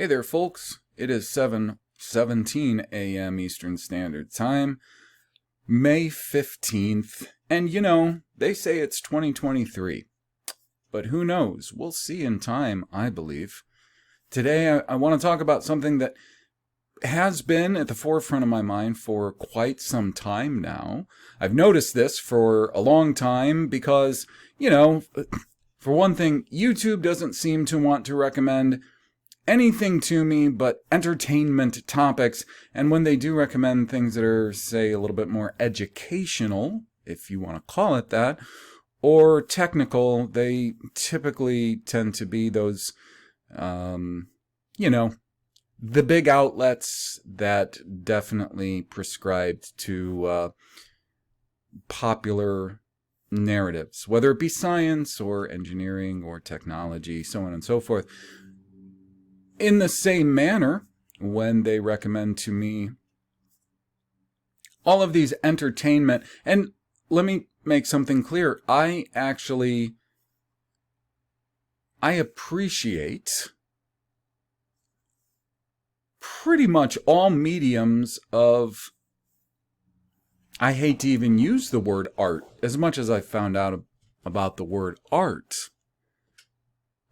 Hey there, folks. It is 7:17 a.m. Eastern Standard Time, May 15th, and they say it's 2023. But who knows? We'll see in time, I believe. Today, I want to talk about something that has been at the forefront of my mind for quite some time now. I've noticed this for a long time because, for one thing, YouTube doesn't seem to want to recommend anything to me but entertainment topics, and when they do recommend things that are, say, a little bit more educational, if you want to call it that, or technical, they typically tend to be those, the big outlets that definitely prescribed to popular narratives, whether it be science or engineering or technology, so on and so forth. In the same manner, when they recommend to me all of these entertainment, and let me make something clear, I appreciate pretty much all mediums of, I hate to even use the word art, as much as I found out about the word art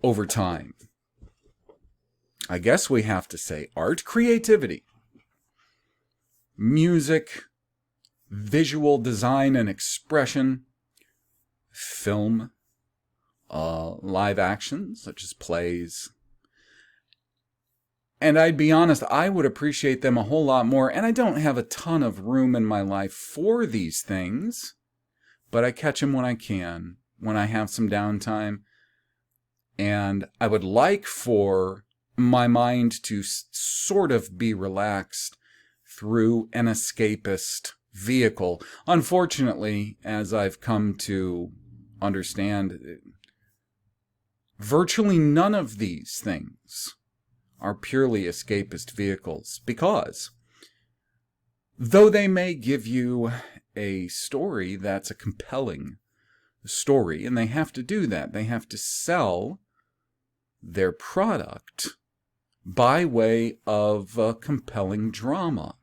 over time. I guess we have to say art, creativity, music, visual design and expression, film, live action, such as plays. And I'd be honest, I would appreciate them a whole lot more, and I don't have a ton of room in my life for these things, but I catch them when I can, when I have some downtime, and I would like for my mind to sort of be relaxed through an escapist vehicle. Unfortunately, as I've come to understand, virtually none of these things are purely escapist vehicles, because though they may give you a story that's a compelling story, and they have to do that, they have to sell their product by way of compelling drama.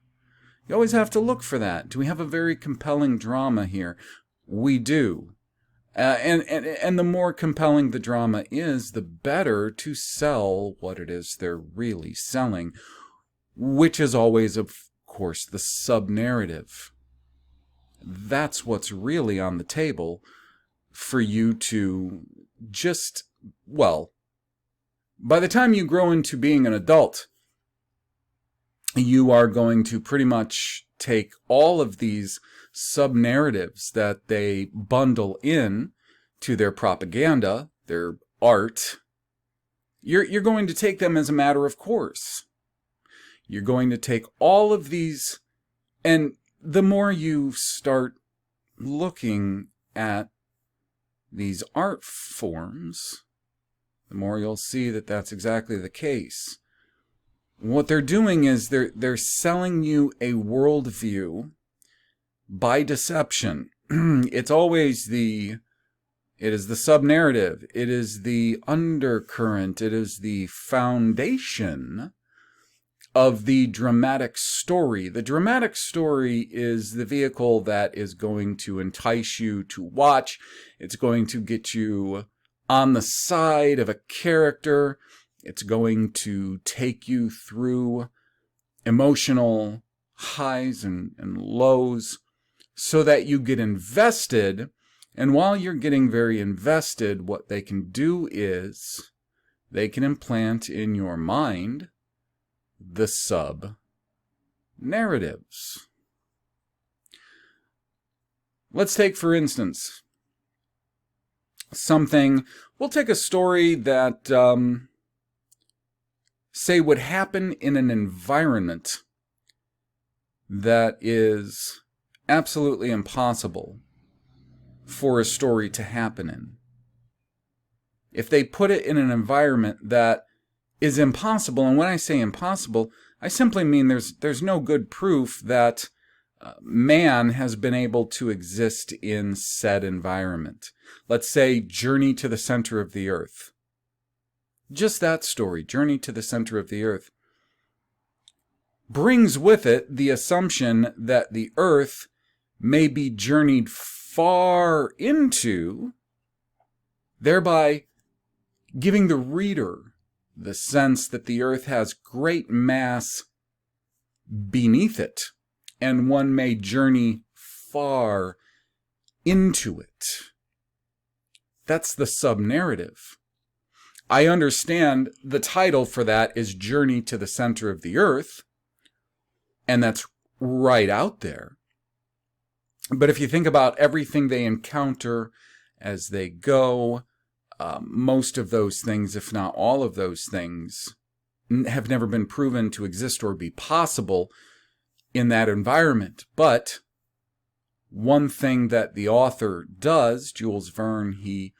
You always have to look for that. Do we have a very compelling drama here? We do. And the more compelling the drama is, the better to sell what it is they're really selling, which is always, of course, the sub-narrative. That's what's really on the table for you to just, by the time you grow into being an adult, you are going to pretty much take all of these sub-narratives that they bundle in to their propaganda, their art. You're going to take them as a matter of course. You're going to take all of these, and the more you start looking at these art forms, the more you'll see that that's exactly the case. What they're doing is they're selling you a worldview by deception. It is the sub-narrative, it is the undercurrent, it is the foundation of the dramatic story. The dramatic story is the vehicle that is going to entice you to watch. It's going to get you on the side of a character. It's going to take you through emotional highs and lows so that you get invested. And while you're getting very invested, what they can do is they can implant in your mind the sub-narratives. Let's take, for instance, we'll take a story that, say, would happen in an environment that is absolutely impossible for a story to happen in. If they put it in an environment that is impossible, and when I say impossible, I simply mean there's no good proof that man has been able to exist in said environment. Let's say Journey to the Center of the Earth. just that story, Journey to the Center of the Earth, brings with it the assumption that the Earth may be journeyed far into, thereby giving the reader the sense that the Earth has great mass beneath it, and one may journey far into it. That's the sub-narrative. I understand the title for that is Journey to the Center of the Earth, and that's right out there. But if you think about everything they encounter as they go, most of those things, if not all of those things, have never been proven to exist or be possible in that environment. But one thing that the author does, Jules Verne, he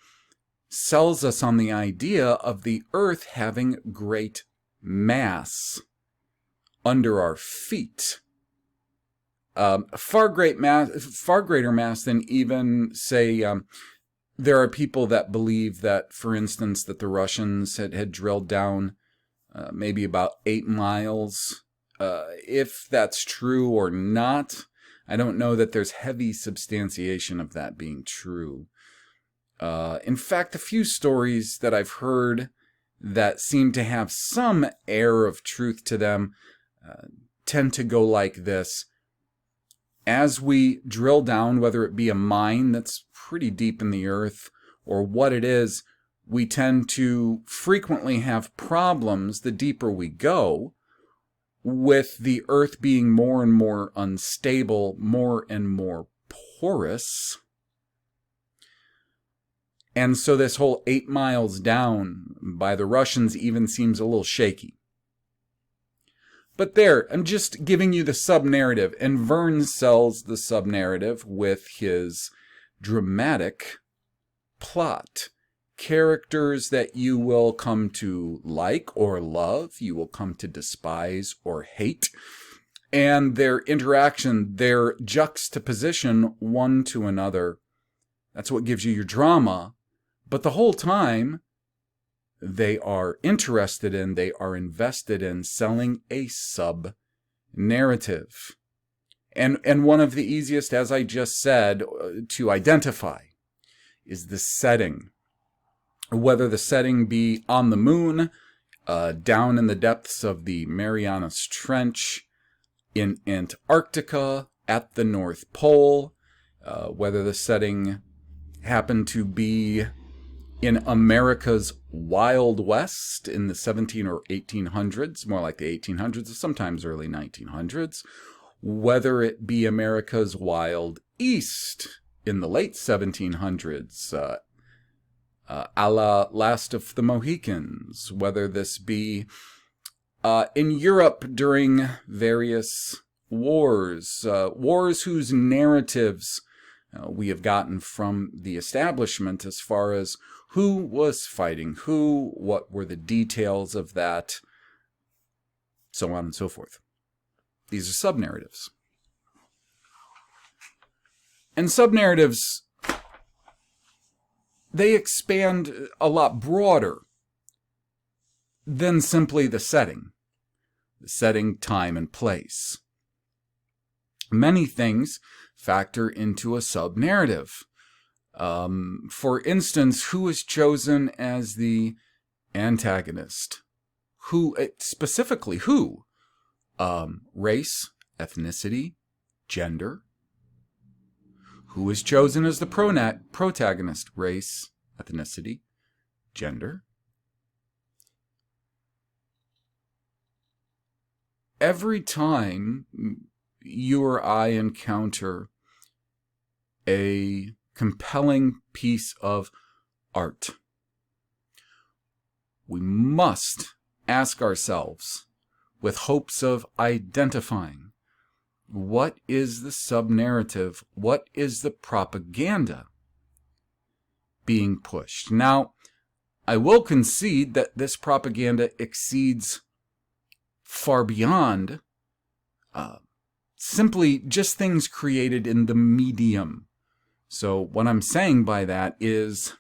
sells us on the idea of the Earth having great mass under our feet. Far greater mass than even, say, there are people that believe that, for instance, that the Russians had drilled down maybe about 8 miles. If that's true or not, I don't know that there's heavy substantiation of that being true. In fact, the few stories that I've heard that seem to have some air of truth to them tend to go like this. As we drill down, whether it be a mine that's pretty deep in the earth or what it is, we tend to frequently have problems the deeper we go with the earth being more and more unstable, more and more porous. And so this whole 8 miles down by the Russians even seems a little shaky. But there, I'm just giving you the sub-narrative, and Verne sells the sub-narrative with his dramatic plot. Characters that you will come to like or love, you will come to despise or hate, and their interaction, their juxtaposition one to another. That's what gives you your drama. But the whole time, they are interested in, they are invested in selling a sub-narrative. And one of the easiest, as I just said, to identify is the setting. Whether the setting be on the moon, down in the depths of the Marianas Trench, in Antarctica, at the North Pole, whether the setting happened to be in America's Wild West in the 17 or 1800s, more like the 1800s, sometimes early 1900s, whether it be America's Wild East in the late 1700s, a la Last of the Mohicans, whether this be in Europe during various wars, wars whose narratives we have gotten from the establishment as far as who was fighting who, what were the details of that, so on and so forth. These are sub-narratives. And sub-narratives, they expand a lot broader than simply the setting, time, and place. Many things factor into a sub-narrative. For instance, who is chosen as the antagonist? Who, specifically who? Race, ethnicity, gender. Who is chosen as the protagonist? Race, ethnicity, gender. Every time you or I encounter a compelling piece of art, we must ask ourselves, with hopes of identifying, what is the sub-narrative? What is the propaganda being pushed? Now, I will concede that this propaganda exceeds far beyond simply just things created in the medium. So what I'm saying by that is,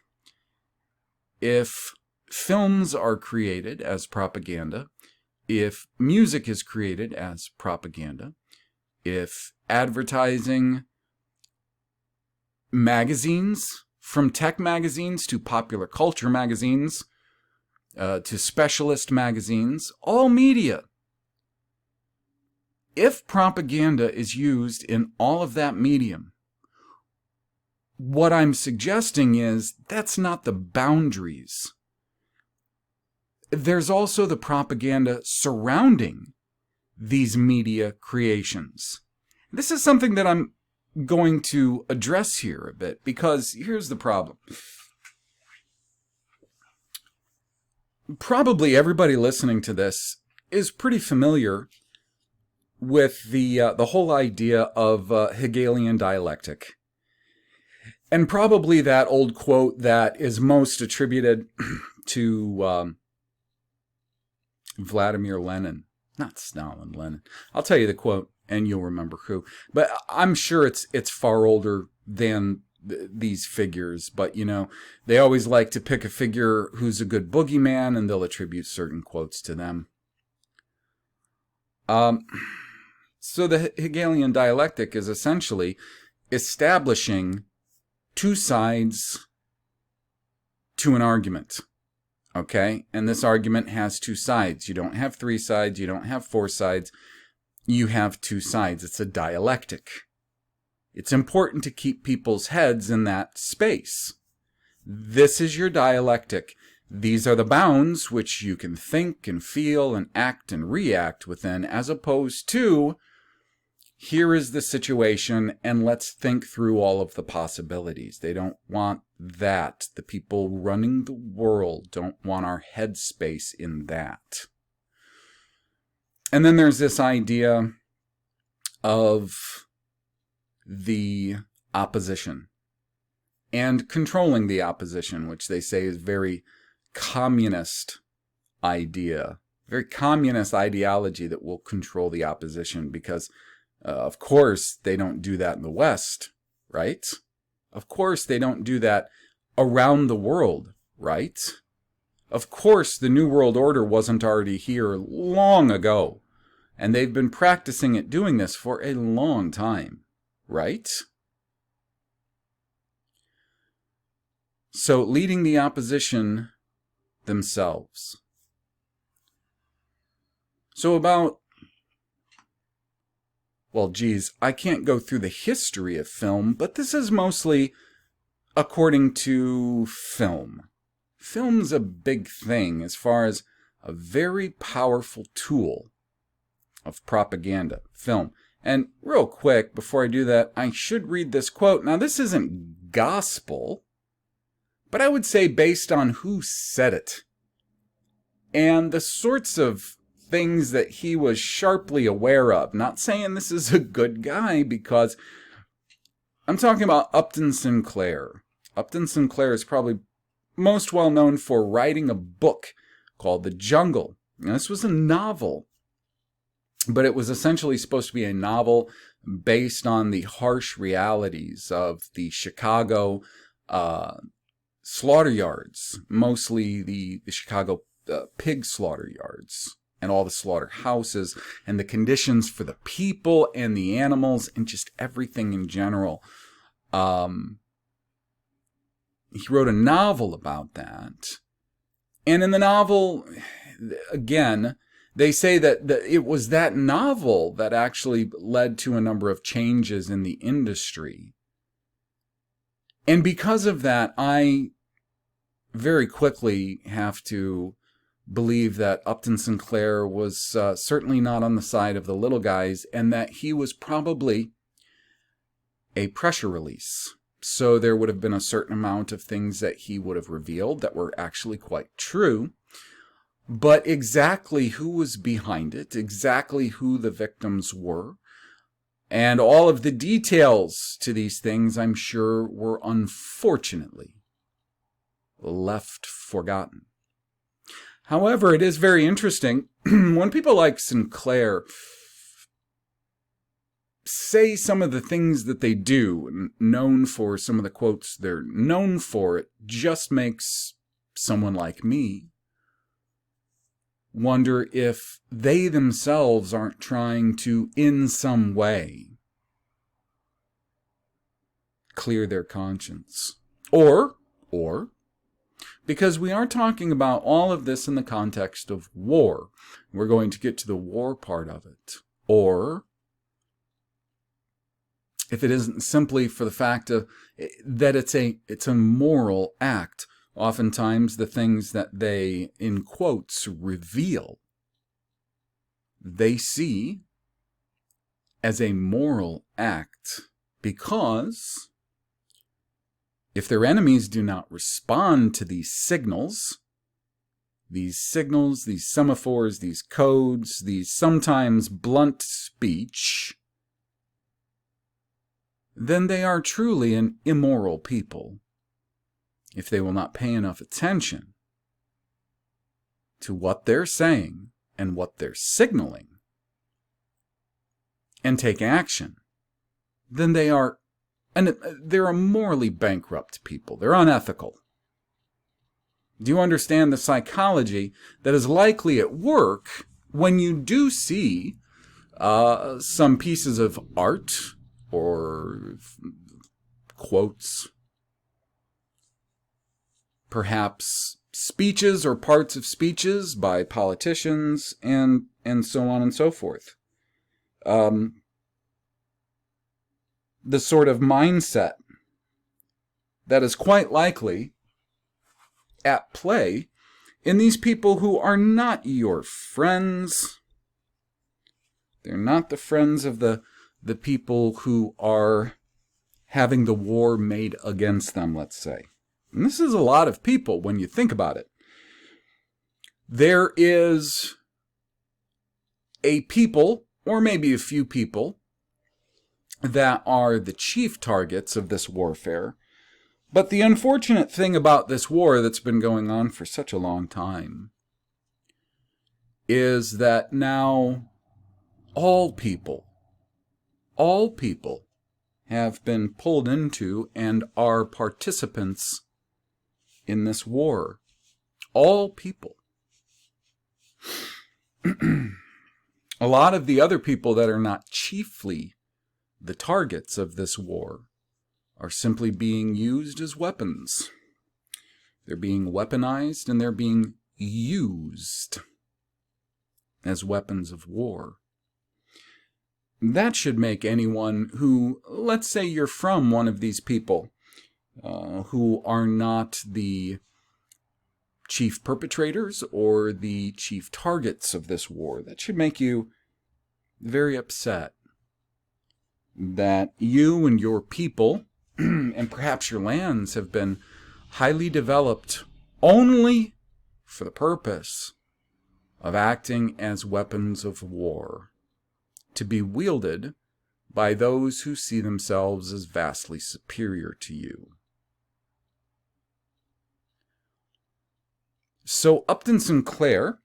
if films are created as propaganda, if music is created as propaganda, if advertising, magazines, from tech magazines to popular culture magazines, to specialist magazines, all media, if propaganda is used in all of that medium, what I'm suggesting is that's not the boundaries. There's also the propaganda surrounding these media creations. This is something that I'm going to address here a bit, because here's the problem. Probably everybody listening to this is pretty familiar with the whole idea of Hegelian dialectic. And probably that old quote that is most attributed to Vladimir Lenin. Not Stalin, Lenin. I'll tell you the quote and you'll remember who. But I'm sure it's far older than these figures. But, you know, they always like to pick a figure who's a good boogeyman and they'll attribute certain quotes to them. So the Hegelian dialectic is essentially establishing two sides to an argument. Okay? And this argument has two sides. You don't have three sides. You don't have four sides. You have two sides. It's a dialectic. It's important to keep people's heads in that space. This is your dialectic. These are the bounds which you can think and feel and act and react within, as opposed to, here is the situation and let's think through all of the possibilities. They don't want that. The people running the world don't want our headspace in that. And then there's this idea of the opposition and controlling the opposition, which they say is very communist idea, very communist ideology that will control the opposition, because of course they don't do that in the West, right? Of course they don't do that around the world, right? Of course the New World Order wasn't already here long ago, and they've been practicing at doing this for a long time, right? So leading the opposition themselves. So about, well, geez, I can't go through the history of film, but this is mostly according to film. Film's a big thing as far as a very powerful tool of propaganda, film. And real quick, before I do that, I should read this quote. Now, this isn't gospel, but I would say based on who said it and the sorts of things that he was sharply aware of. Not saying this is a good guy, because I'm talking about Upton Sinclair. Upton Sinclair is probably most well known for writing a book called The Jungle. Now, this was a novel, but it was essentially supposed to be a novel based on the harsh realities of the Chicago slaughter yards, mostly the Chicago pig slaughter yards and all the slaughterhouses and the conditions for the people and the animals and just everything in general. He wrote a novel about that. And in the novel, again, they say that it was that novel that actually led to a number of changes in the industry. And because of that, I very quickly have to believe that Upton Sinclair was certainly not on the side of the little guys, and that he was probably a pressure release. So there would have been a certain amount of things that he would have revealed that were actually quite true. But exactly who was behind it, exactly who the victims were, and all of the details to these things, I'm sure, were unfortunately left forgotten. However, it is very interesting when people like Sinclair say some of the things that they do, known for some of the quotes they're known for, it just makes someone like me wonder if they themselves aren't trying to, in some way, clear their conscience. Or, because we are talking about all of this in the context of war, we're going to get to the war part of it. Or, if it isn't simply for the fact that it's a moral act, oftentimes the things that they, in quotes, reveal, they see as a moral act, because if their enemies do not respond to these signals, these semaphores, these codes, these sometimes blunt speech, then they are truly an immoral people, if they will not pay enough attention to what they're saying and what they're signaling and take action. Then they're a morally bankrupt people. They're unethical. Do you understand the psychology that is likely at work when you do see some pieces of art or quotes, perhaps speeches or parts of speeches by politicians, and so on and so forth? The sort of mindset that is quite likely at play in these people who are not your friends. They're not the friends of the people who are having the war made against them, let's say. And this is a lot of people when you think about it. There is a people, or maybe a few people, that are the chief targets of this warfare. But the unfortunate thing about this war that's been going on for such a long time is that now all people have been pulled into and are participants in this war. All people. A lot of the other people that are not chiefly the targets of this war are simply being used as weapons. They're being weaponized and they're being used as weapons of war. That should make anyone who, let's say you're from one of these people who are not the chief perpetrators or the chief targets of this war, that should make you very upset that you and your people and perhaps your lands have been highly developed only for the purpose of acting as weapons of war, to be wielded by those who see themselves as vastly superior to you. So Upton Sinclair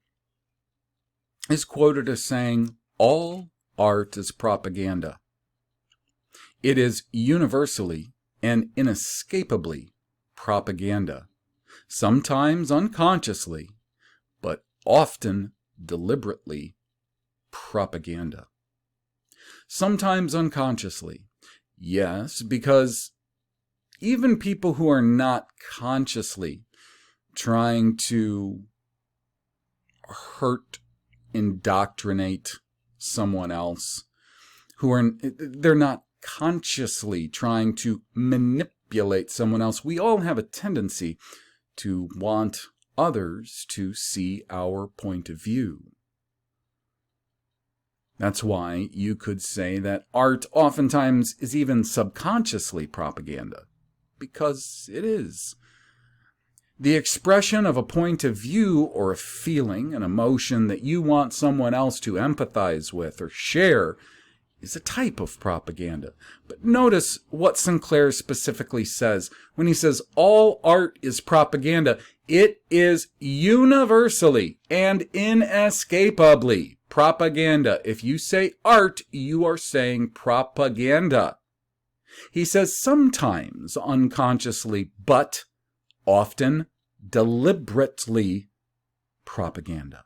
is quoted as saying, "All art is propaganda. It is universally and inescapably propaganda, sometimes unconsciously, but often deliberately propaganda." Sometimes unconsciously, yes, because even people who are not consciously trying to hurt, indoctrinate someone else, they're not consciously trying to manipulate someone else. We all have a tendency to want others to see our point of view. That's why you could say that art oftentimes is even subconsciously propaganda, because it is. The expression of a point of view or a feeling, an emotion that you want someone else to empathize with or share is a type of propaganda. But notice what Sinclair specifically says. When he says all art is propaganda, it is universally and inescapably propaganda. If you say art, you are saying propaganda. He says sometimes unconsciously, but often deliberately propaganda.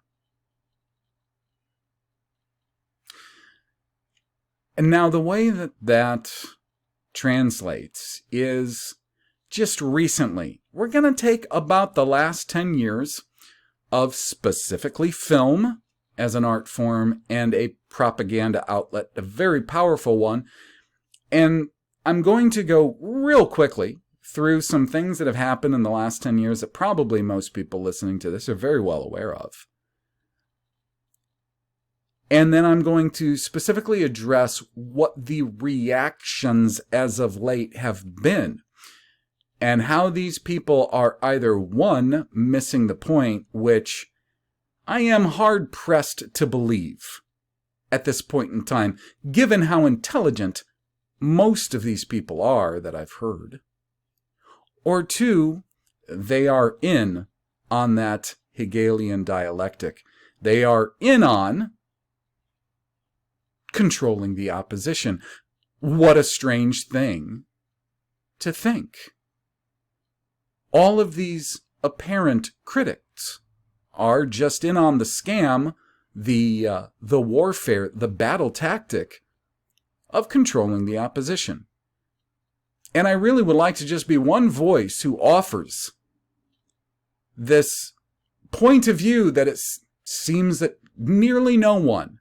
And now the way that that translates is just recently. We're going to take about the last 10 years of specifically film as an art form and a propaganda outlet, a very powerful one. And I'm going to go real quickly through some things that have happened in the last 10 years that probably most people listening to this are very well aware of. And then I'm going to specifically address what the reactions as of late have been and how these people are either, one, missing the point, which I am hard-pressed to believe at this point in time, given how intelligent most of these people are that I've heard, or two, they are in on that Hegelian dialectic. They are in on controlling the opposition. What a strange thing to think. All of these apparent critics are just in on the scam, the warfare, the battle tactic of controlling the opposition. And I really would like to just be one voice who offers this point of view that it seems that nearly no one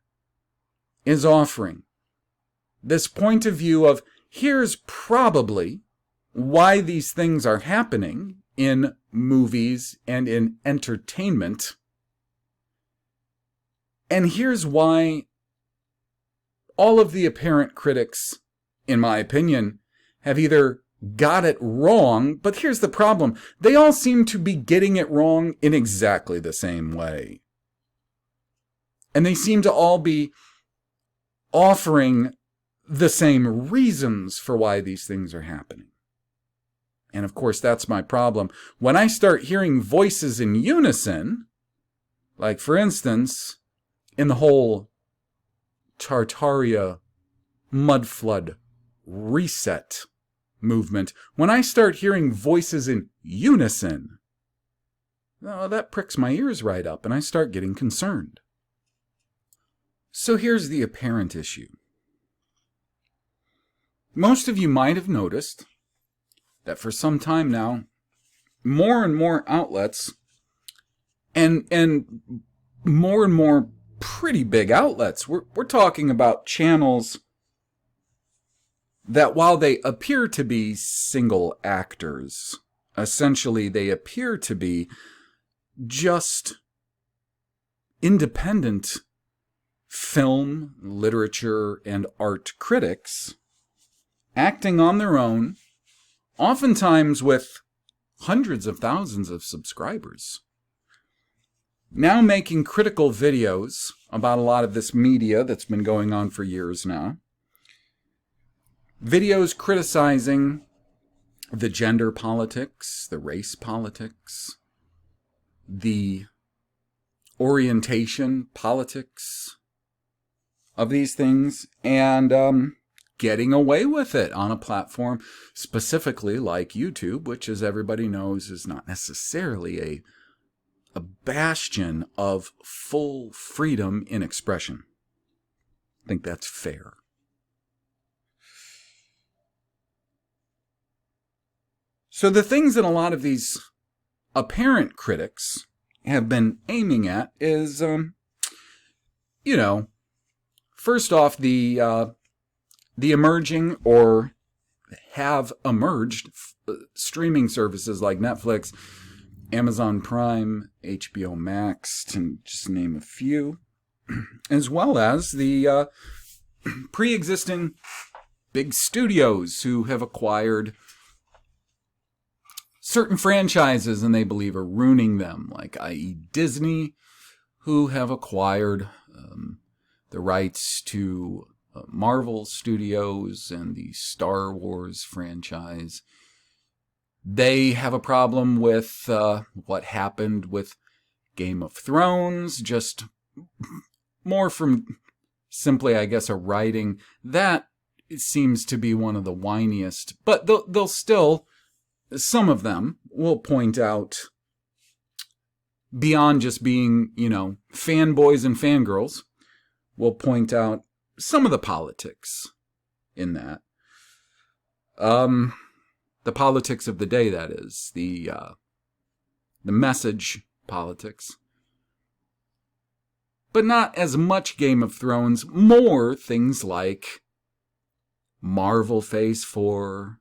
is offering. This point of view of, here's probably why these things are happening in movies and in entertainment. And here's why all of the apparent critics, in my opinion, have either got it wrong, but here's the problem. They all seem to be getting it wrong in exactly the same way. And they seem to all be offering the same reasons for why these things are happening. And of course, that's my problem. When I start hearing voices in unison, like for instance, in the whole Tartaria mudflood reset movement, when I start hearing voices in unison, well, that pricks my ears right up and I start getting concerned. So here's the apparent issue. Most of you might have noticed that for some time now, more and more outlets and more pretty big outlets, we're talking about channels that while they appear to be single actors, essentially they appear to be just independent film, literature, and art critics acting on their own, oftentimes with hundreds of thousands of subscribers, now making critical videos about a lot of this media that's been going on for years now. Videos criticizing the gender politics, the race politics, the orientation politics of these things, and getting away with it on a platform specifically like YouTube, which, as everybody knows, is not necessarily a bastion of full freedom in expression. I think that's fair. So the things that a lot of these apparent critics have been aiming at is, first off, the emerging or have emerged streaming services like Netflix, Amazon Prime, HBO Max, to just name a few, as well as the pre-existing big studios who have acquired certain franchises and they believe are ruining them, like i.e. Disney, who have acquired the rights to Marvel Studios and the Star Wars franchise. They have a problem with what happened with Game of Thrones, just more from simply, I guess, a writing. That seems to be one of the whiniest, but they'll still, some of them will point out beyond just being, fanboys and fangirls, we'll point out some of the politics in that. The politics of the day, that is. The message politics. But not as much Game of Thrones, more things like Marvel Phase 4,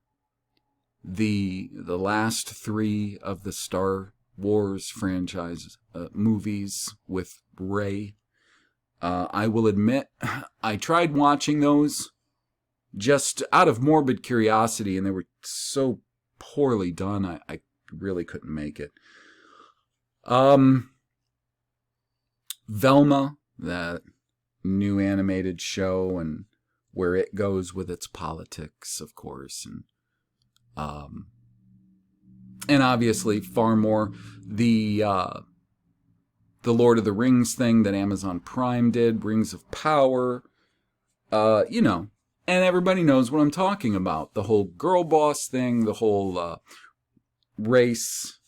the last 3 of the Star Wars franchise movies with Rey. I will admit, I tried watching those just out of morbid curiosity, and they were so poorly done, I really couldn't make it. Velma, that new animated show, and where it goes with its politics, of course, and obviously far more the Lord of the Rings thing that Amazon Prime did, Rings of Power, and everybody knows what I'm talking about. The whole girl boss thing, the whole race,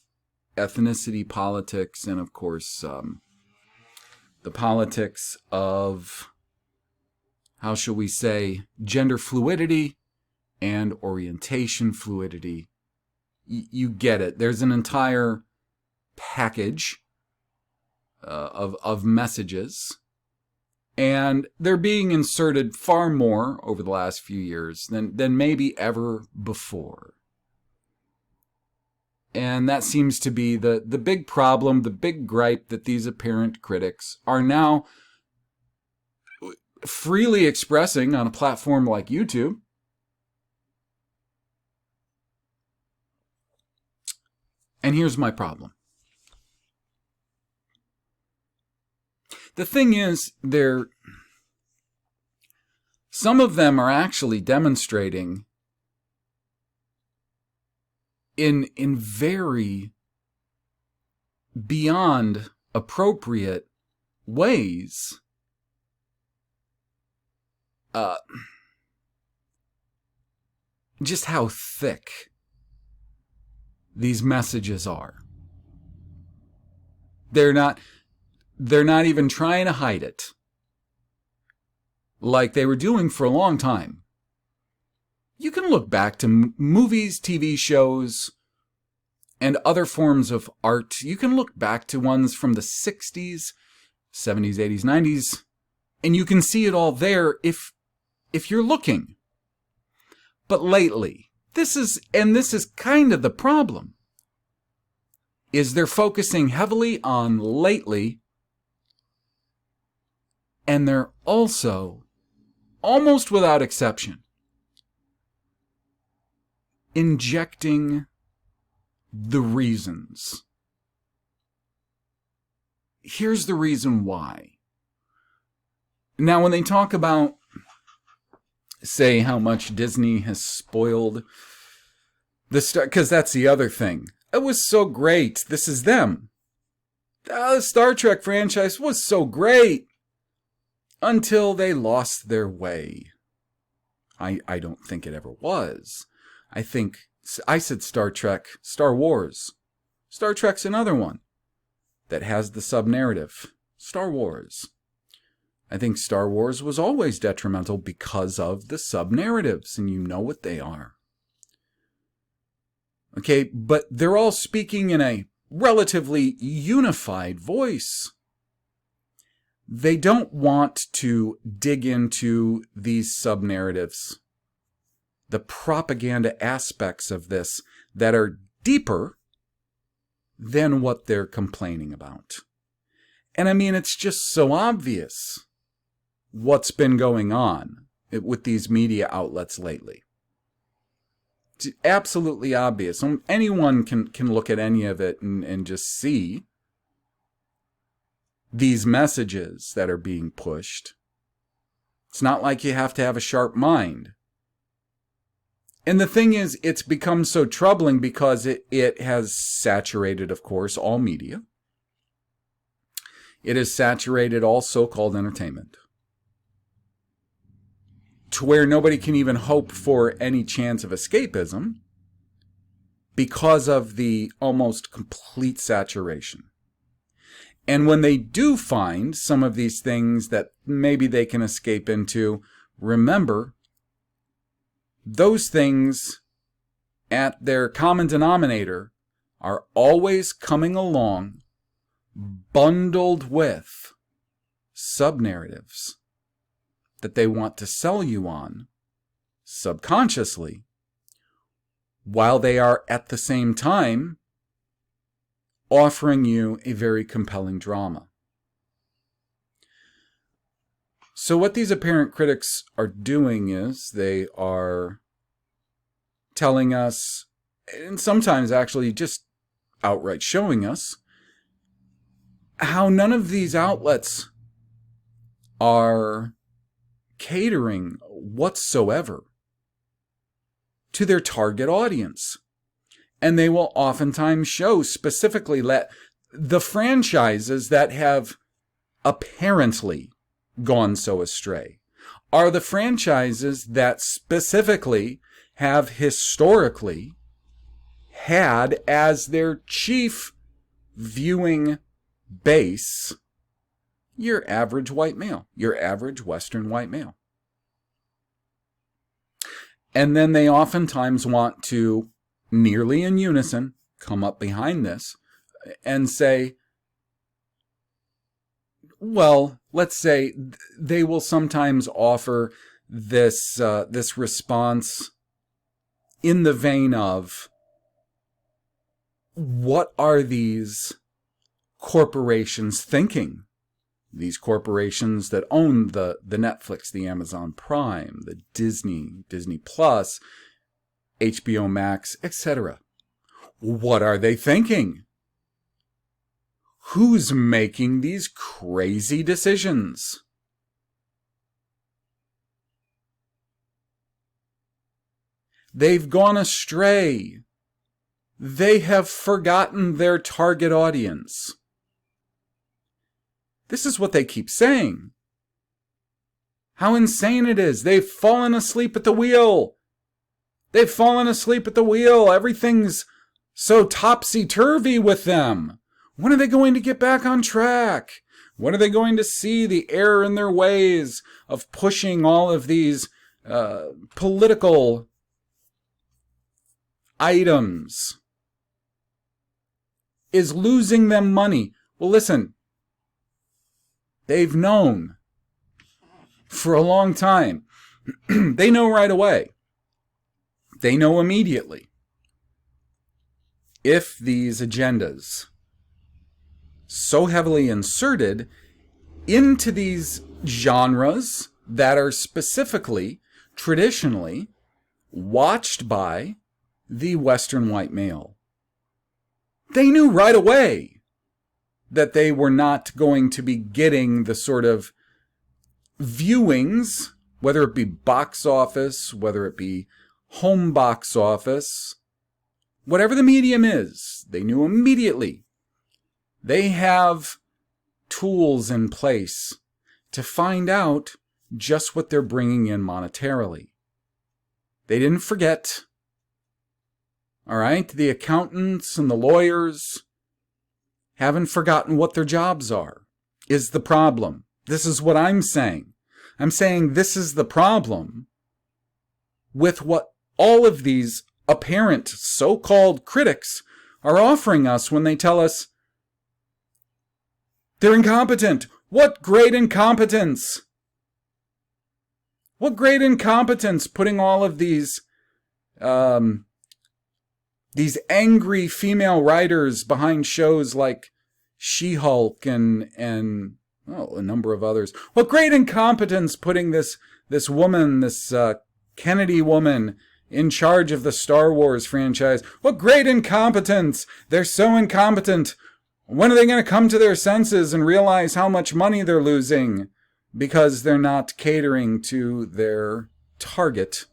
ethnicity politics, and of course, the politics of, how shall we say, gender fluidity and orientation fluidity. You get it. There's an entire package of messages, and they're being inserted far more over the last few years than maybe ever before. And that seems to be the big problem, the big gripe that these apparent critics are now freely expressing on a platform like YouTube. And here's my problem. The thing is, some of them are actually demonstrating in very beyond appropriate ways just how thick these messages are. They're not even trying to hide it like they were doing for a long time. You can look back to movies, TV shows, and other forms of art. You can look back to ones from the 60s, 70s, 80s, 90s, and you can see it all there if you're looking. But lately, this is kind of the problem, is they're focusing heavily on lately, and they're also, almost without exception, injecting the reasons. Here's the reason why. Now, when they talk about, say, how much Disney has spoiled the because that's the other thing. It was so great. This is them. The Star Trek franchise was so great until they lost their way. I don't think it ever was. I said Star Trek, Star Wars. Star Trek's another one that has the sub-narrative. Star Wars. I think Star Wars was always detrimental because of the sub-narratives, and you know what they are. Okay, but they're all speaking in a relatively unified voice. They don't want to dig into these sub-narratives, the propaganda aspects of this that are deeper than what they're complaining about. And I mean, it's just so obvious what's been going on with these media outlets lately. It's absolutely obvious. Anyone can look at any of it and just see these messages that are being pushed. It's not like you have to have a sharp mind. And the thing is, it's become so troubling because it has saturated, of course, all media. It has saturated all so-called entertainment, to where nobody can even hope for any chance of escapism because of the almost complete saturation. And when they do find some of these things that maybe they can escape into, remember, those things at their common denominator are always coming along bundled with sub-narratives that they want to sell you on subconsciously, while they are at the same time offering you a very compelling drama. So what these apparent critics are doing is they are telling us, and sometimes actually just outright showing us, how none of these outlets are catering whatsoever to their target audience. And they will oftentimes show specifically the franchises that have apparently gone so astray are the franchises that specifically have historically had as their chief viewing base your average white male, your average Western white male. And then they oftentimes want to, nearly in unison, come up behind this and say, well, let's say they will sometimes offer this response in the vein of, what are these corporations thinking? These corporations that own the Netflix, the Amazon Prime, the Disney Plus, HBO Max, etc. What are they thinking? Who's making these crazy decisions? They've gone astray. They have forgotten their target audience. This is what they keep saying. How insane it is. They've fallen asleep at the wheel. They've fallen asleep at the wheel. Everything's so topsy-turvy with them. When are they going to get back on track? When are they going to see the error in their ways of pushing all of these political items? Is losing them money. Well, listen. They've known for a long time. They know right away. They know immediately. If these agendas so heavily inserted into these genres that are specifically, traditionally, watched by the Western white male, they knew right away that they were not going to be getting the sort of viewings, whether it be box office, whether it be home box office, whatever the medium is, they knew immediately. They have tools in place to find out just what they're bringing in monetarily. They didn't forget. All right? The accountants and the lawyers haven't forgotten what their jobs are, is the problem. This is what I'm saying. I'm saying this is the problem with what all of these apparent so-called critics are offering us when they tell us they're incompetent. What great incompetence! What great incompetence putting all of these angry female writers behind shows like She-Hulk and a number of others. What great incompetence putting this woman, this Kennedy woman, in charge of the Star Wars franchise. What great incompetence! They're so incompetent. When are they going to come to their senses and realize how much money they're losing? Because they're not catering to their target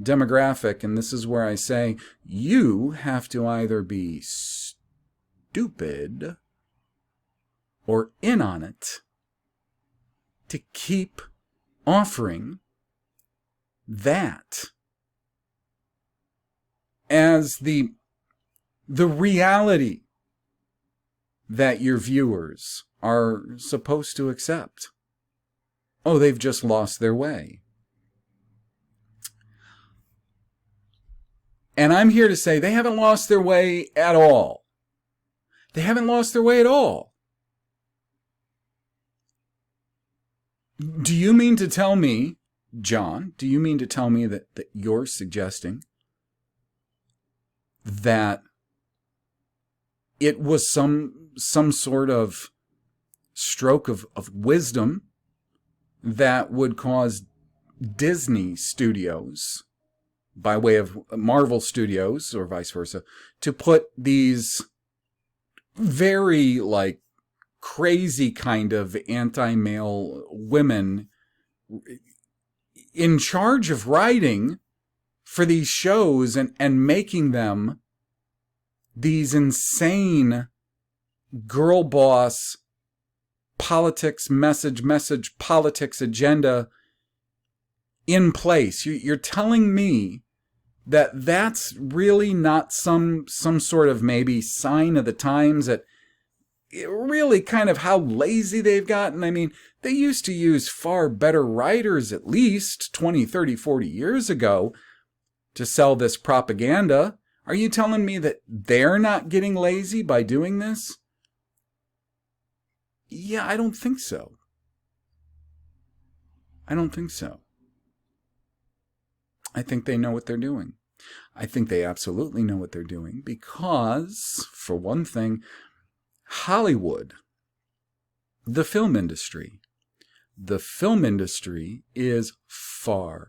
demographic. And this is where I say, you have to either be stupid or in on it to keep offering that as the reality that your viewers are supposed to accept? Oh, they've just lost their way. And I'm here to say they haven't lost their way at all. They haven't lost their way at all. Do you mean to tell me, John, do you mean to tell me that you're suggesting that it was some sort of stroke of wisdom that would cause Disney Studios, by way of Marvel Studios or vice versa, to put these very crazy kind of anti-male women in charge of writing for these shows and making them these insane girl boss politics, message politics agenda in place? You're telling me that that's really not some sort of maybe sign of the times, that really kind of how lazy they've gotten? I mean, they used to use far better writers at least 20, 30, 40 years ago to sell this propaganda. Are you telling me that they're not getting lazy by doing this? Yeah, I don't think so. I don't think so. I think they know what they're doing. I think they absolutely know what they're doing because, for one thing, Hollywood, the film industry is far,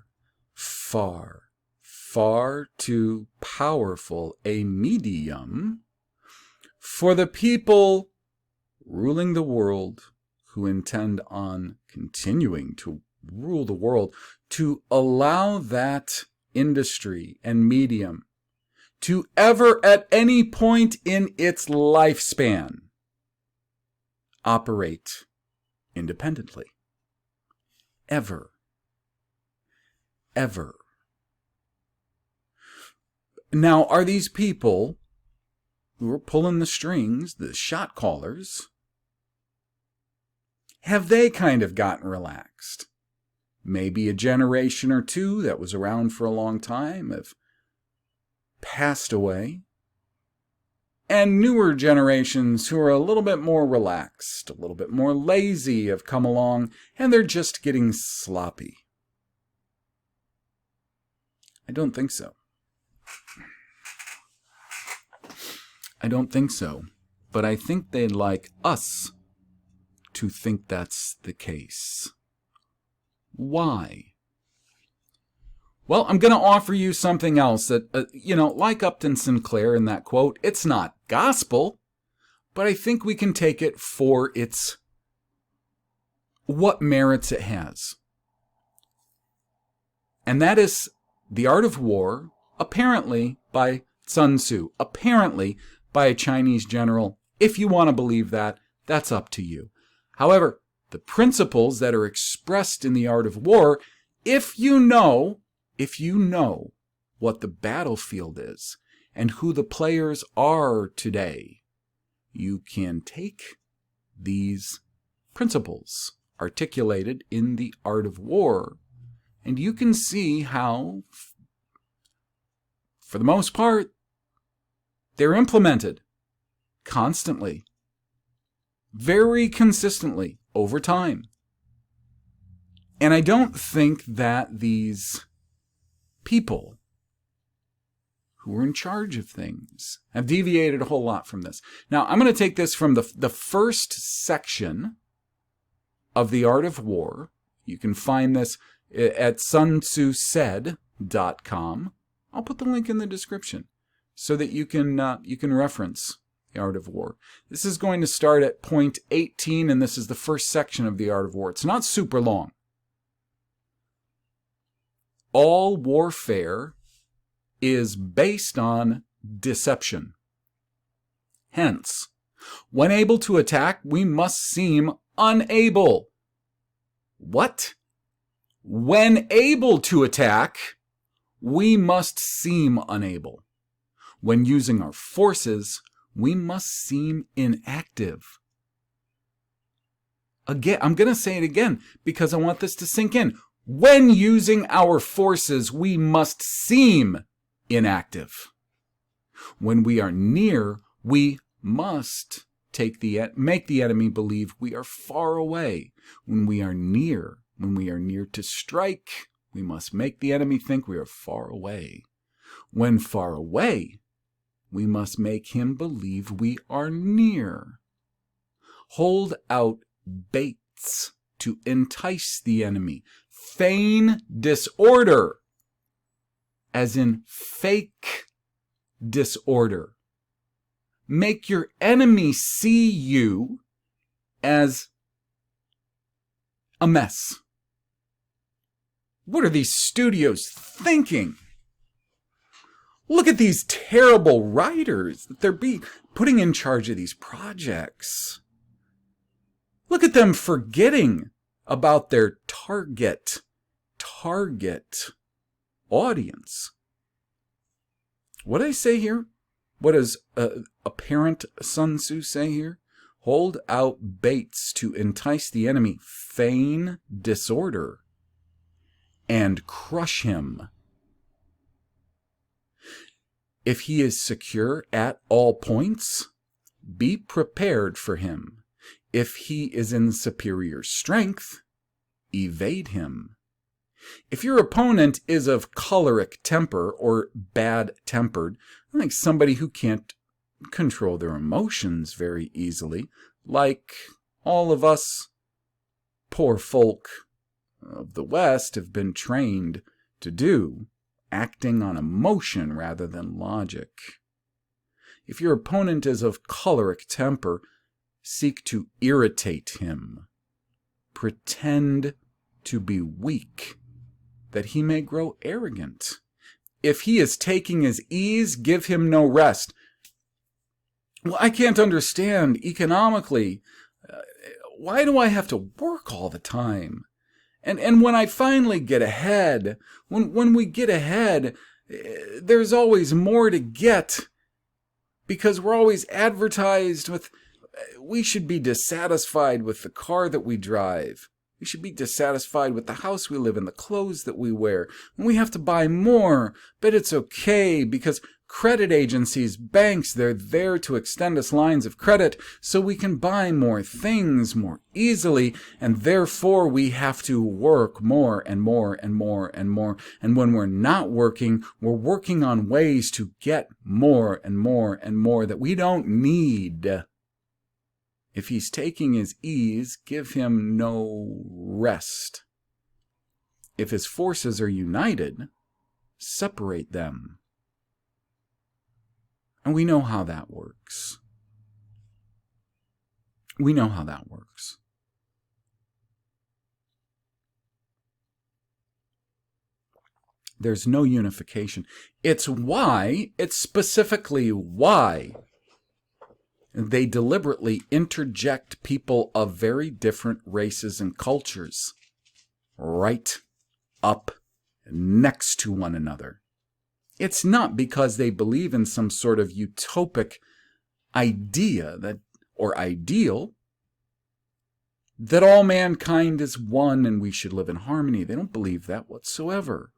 far, far too powerful a medium for the people ruling the world, who intend on continuing to rule the world, to allow that industry and medium to ever at any point in its lifespan operate independently. Ever. Now, are these people who are pulling the strings, the shot callers, have they kind of gotten relaxed? Maybe a generation or two that was around for a long time have passed away, and newer generations who are a little bit more relaxed, a little bit more lazy, have come along, and they're just getting sloppy. I don't think so. But I think they'd like us to think that's the case. Why? Well, I'm going to offer you something else that, like Upton Sinclair in that quote, it's not gospel, but I think we can take it for what merits it has. And that is The Art of War, apparently by Sun Tzu, apparently by a Chinese general. If you want to believe that, that's up to you. However, the principles that are expressed in The Art of War, if you know what the battlefield is and who the players are today, you can take these principles articulated in The Art of War, and you can see how, for the most part, they're implemented constantly, very consistently over time. And I don't think that these people who are in charge of things have deviated a whole lot from this. Now, I'm going to take this from the first section of The Art of War. You can find this at suntzusaid.com. I'll put the link in the description so that you can reference The Art of War. This is going to start at point 18, and this is the first section of The Art of War. It's not super long. All warfare is based on deception. Hence, when able to attack, we must seem unable. What? When able to attack, we must seem unable. When using our forces, we must seem inactive. Again, I'm going to say it again because I want this to sink in. When using our forces, we must seem inactive. When we are near, we must make the enemy believe we are far away. When we are near to strike, we must make the enemy think we are far away. When far away, we must make him believe we are near. Hold out baits to entice the enemy. Feign disorder, as in fake disorder. Make your enemy see you as a mess. What are these studios thinking? Look at these terrible writers that they're putting in charge of these projects. Look at them forgetting about their target audience. What did I say here? What does apparent Sun Tzu say here? Hold out baits to entice the enemy, feign disorder, and crush him. If he is secure at all points, be prepared for him. If he is in superior strength, evade him. If your opponent is of choleric temper or bad-tempered, like somebody who can't control their emotions very easily, like all of us poor folk of the West have been trained to do, acting on emotion rather than logic. If your opponent is of choleric temper, seek to irritate him. Pretend to be weak, that he may grow arrogant. If he is taking his ease, give him no rest. Well, I can't understand economically. Why do I have to work all the time? And when I finally get ahead, when we get ahead, there's always more to get, because we're always advertised with, we should be dissatisfied with the car that we drive. We should be dissatisfied with the house we live in, the clothes that we wear. And we have to buy more, but it's okay because credit agencies, banks, they're there to extend us lines of credit so we can buy more things more easily, and therefore we have to work more and more and more and more. And when we're not working, we're working on ways to get more and more and more that we don't need. If he's taking his ease, give him no rest. If his forces are united, separate them. And we know how that works. We know how that works. There's no unification. It's specifically why they deliberately interject people of very different races and cultures right up next to one another. It's not because they believe in some sort of utopic idea or ideal that all mankind is one and we should live in harmony. They don't believe that whatsoever.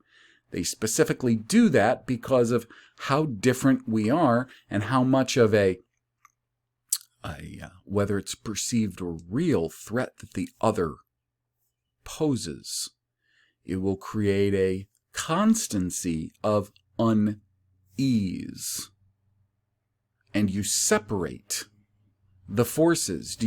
They specifically do that because of how different we are and how much of a whether it's perceived or real threat that the other poses. It will create a constancy of unease. And you separate the forces.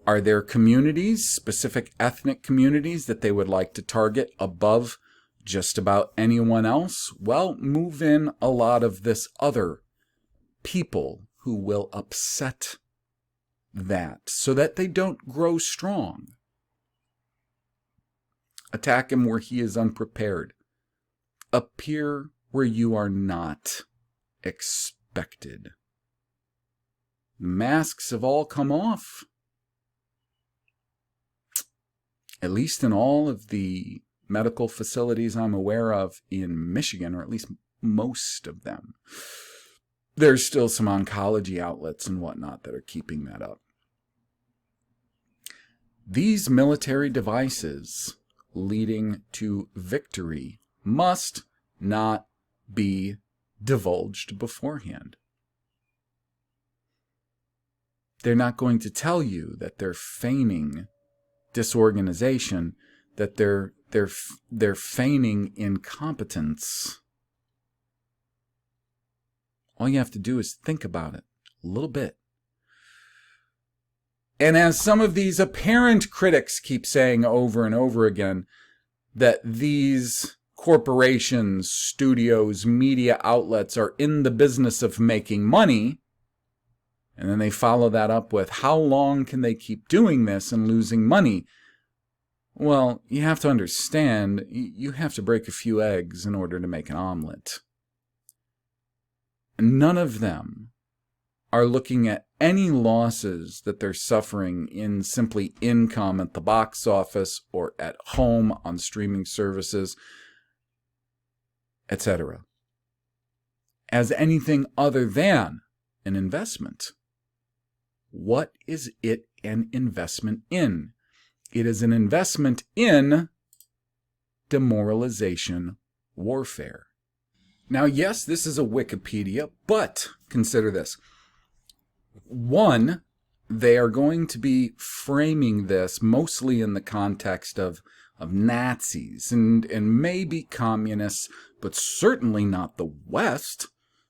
Are there communities, specific ethnic communities, that they would like to target above just about anyone else? Well, move in a lot of this other people who will upset that so that they don't grow strong. Attack him where he is unprepared. Appear where you are not expected. The masks have all come off. At least in all of the medical facilities I'm aware of in Michigan, or at least most of them. there's still some oncology outlets and whatnot that are keeping that up. These military devices leading to victory must not be divulged beforehand. They're not going to tell you that they're feigning disorganization, that they're feigning incompetence. All you have to do is think about it a little bit. And as some of these apparent critics keep saying over and over again, that these corporations, studios, media outlets are in the business of making money, and then they follow that up with, how long can they keep doing this and losing money? Well, you have to understand, you have to break a few eggs in order to make an omelet. None of them are looking at any losses that they're suffering in simply income at the box office or at home on streaming services, etc., as anything other than an investment. What is it an investment in? It is an investment in demoralization warfare. Now, yes, this is a Wikipedia, but consider this. One, they are going to be framing this mostly in the context of Nazis and maybe communists, but certainly not the West,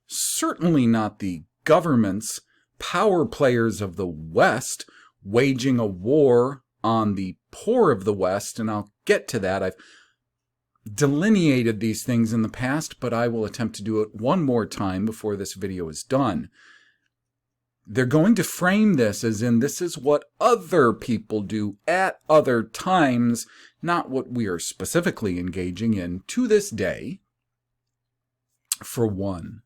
certainly not the governments, power players of the West waging a war on the poor of the West, and I'll get to that. I've delineated these things in the past, but I will attempt to do it one more time before this video is done. They're going to frame this as in this is what other people do at other times, not what we are specifically engaging in to this day, for one.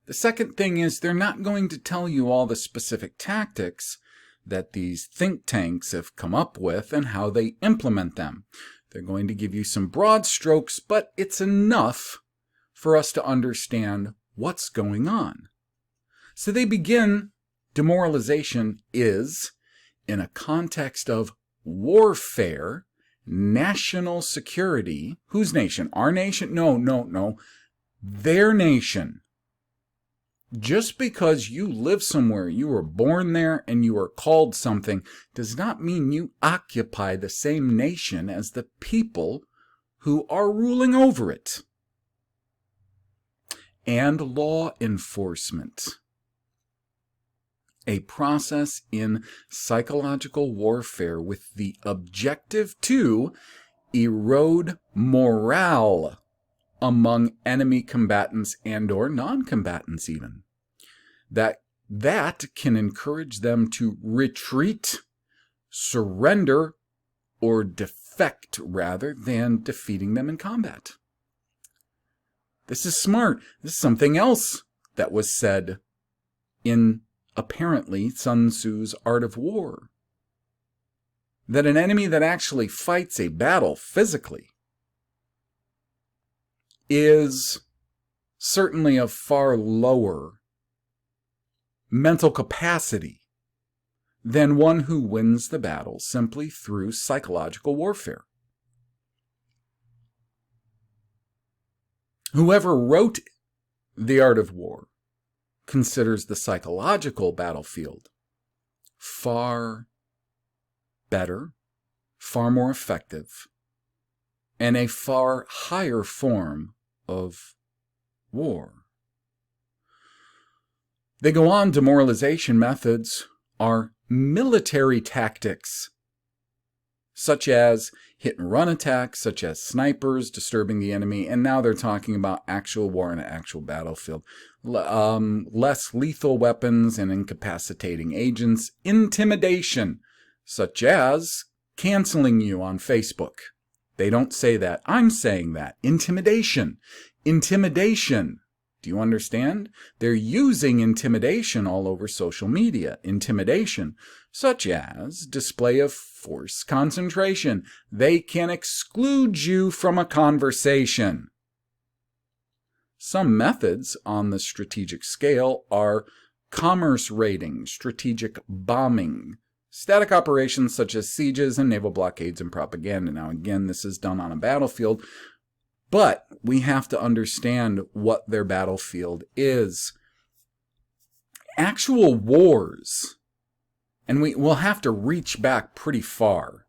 The second thing is they're not going to tell you all the specific tactics that these think tanks have come up with and how they implement them. They're going to give you some broad strokes, but it's enough for us to understand what's going on. So they begin, demoralization is, in a context of warfare, national security. Whose nation? Our nation? No. Their nation. Just because you live somewhere, you were born there, and you are called something, does not mean you occupy the same nation as the people who are ruling over it. And law enforcement. A process in psychological warfare with the objective to erode morale among enemy combatants and or non-combatants even. That can encourage them to retreat, surrender, or defect rather than defeating them in combat. This is smart. This is something else that was said in apparently Sun Tzu's Art of War. That an enemy that actually fights a battle physically is certainly of far lower mental capacity than one who wins the battle simply through psychological warfare. Whoever wrote The Art of War considers the psychological battlefield far better, far more effective, and a far higher form of war. They go on, demoralization methods are military tactics, such as hit-and-run attacks, such as snipers disturbing the enemy, and now they're talking about actual war in an actual battlefield. Less lethal weapons and incapacitating agents. Intimidation, such as canceling you on Facebook. They don't say that. I'm saying that. Intimidation. Intimidation. Do you understand? They're using intimidation all over social media. Intimidation, such as display of force concentration. They can exclude you from a conversation. Some methods on the strategic scale are commerce raiding, strategic bombing, static operations such as sieges and naval blockades and propaganda. Now, again, this is done on a battlefield, but we have to understand what their battlefield is. Actual wars, and we'll have to reach back pretty far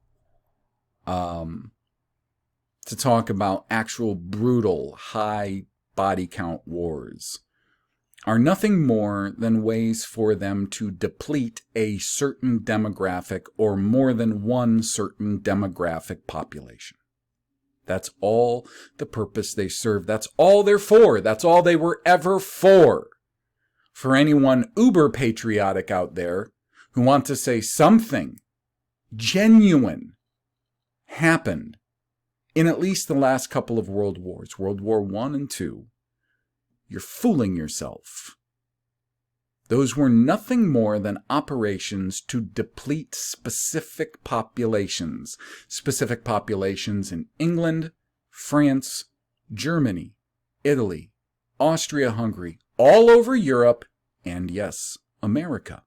to talk about actual brutal, high body count wars, are nothing more than ways for them to deplete a certain demographic or more than one certain demographic population. That's all the purpose they serve. That's all they're for. That's all they were ever for. For anyone uber patriotic out there who want to say something genuine happened in at least the last couple of world wars, World War I and II, you're fooling yourself. Those were nothing more than operations to deplete specific populations in England, France, Germany, Italy, Austria-Hungary, all over Europe, and yes, America.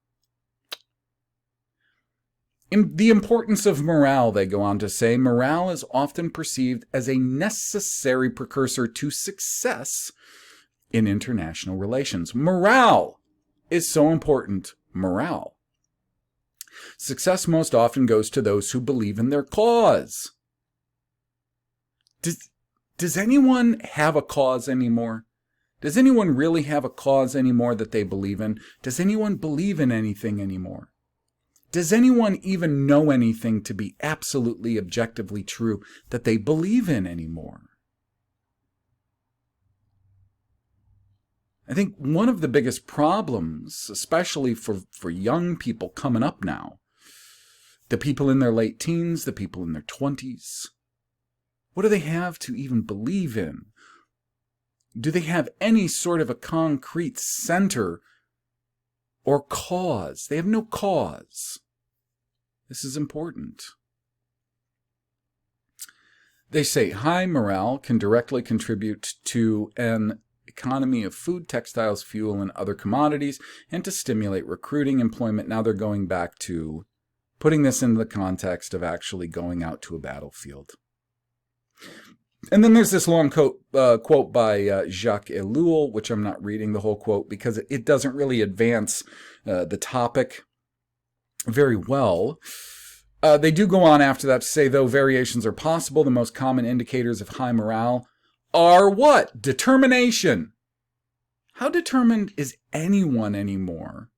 In the importance of morale, they go on to say, morale is often perceived as a necessary precursor to success in international relations. Morale is so important. Morale. Success most often goes to those who believe in their cause. Does anyone have a cause anymore? Does anyone really have a cause anymore that they believe in? Does anyone believe in anything anymore? Does anyone even know anything to be absolutely objectively true that they believe in anymore? I think one of the biggest problems, especially for young people coming up now, the people in their late teens, the people in their 20s, what do they have to even believe in? Do they have any sort of a concrete center or cause? They have no cause. This is important. They say high morale can directly contribute to an economy of food, textiles, fuel, and other commodities, and to stimulate recruiting, employment. Now they're going back to putting this into the context of actually going out to a battlefield. And then there's this long quote by Jacques Ellul, which I'm not reading the whole quote because it doesn't really advance the topic very well. They do go on after that to say, though variations are possible, the most common indicators of high morale are what? Determination. How determined is anyone anymore?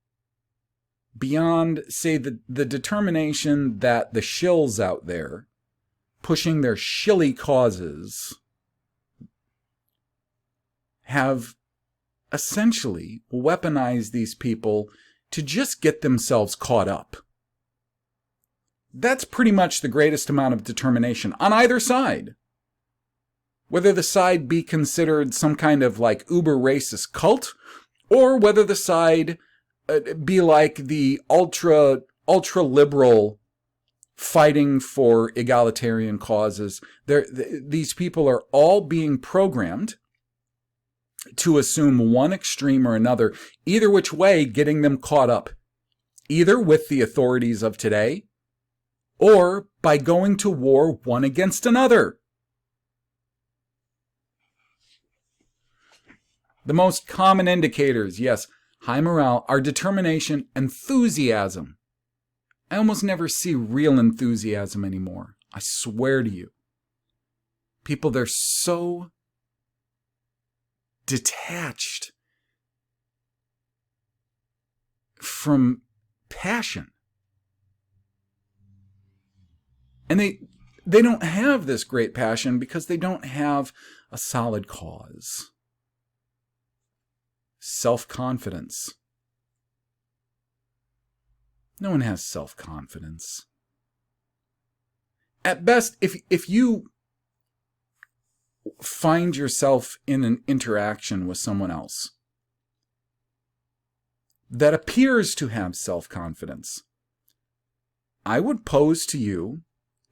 Beyond, say, the determination that the shills out there pushing their shilly causes have essentially weaponized these people to just get themselves caught up. That's pretty much the greatest amount of determination on either side. Whether the side be considered some kind of like uber racist cult, or whether the side be like the ultra liberal fighting for egalitarian causes. These people are all being programmed to assume one extreme or another, either which way, getting them caught up, either with the authorities of today or by going to war one against another. The most common indicators, yes, high morale, are determination, enthusiasm. I almost never see real enthusiasm anymore. I swear to you. People, they're so detached from passion. And they don't have this great passion because they don't have a solid cause. Self-confidence. No one has self-confidence. At best, if you find yourself in an interaction with someone else that appears to have self-confidence, I would pose to you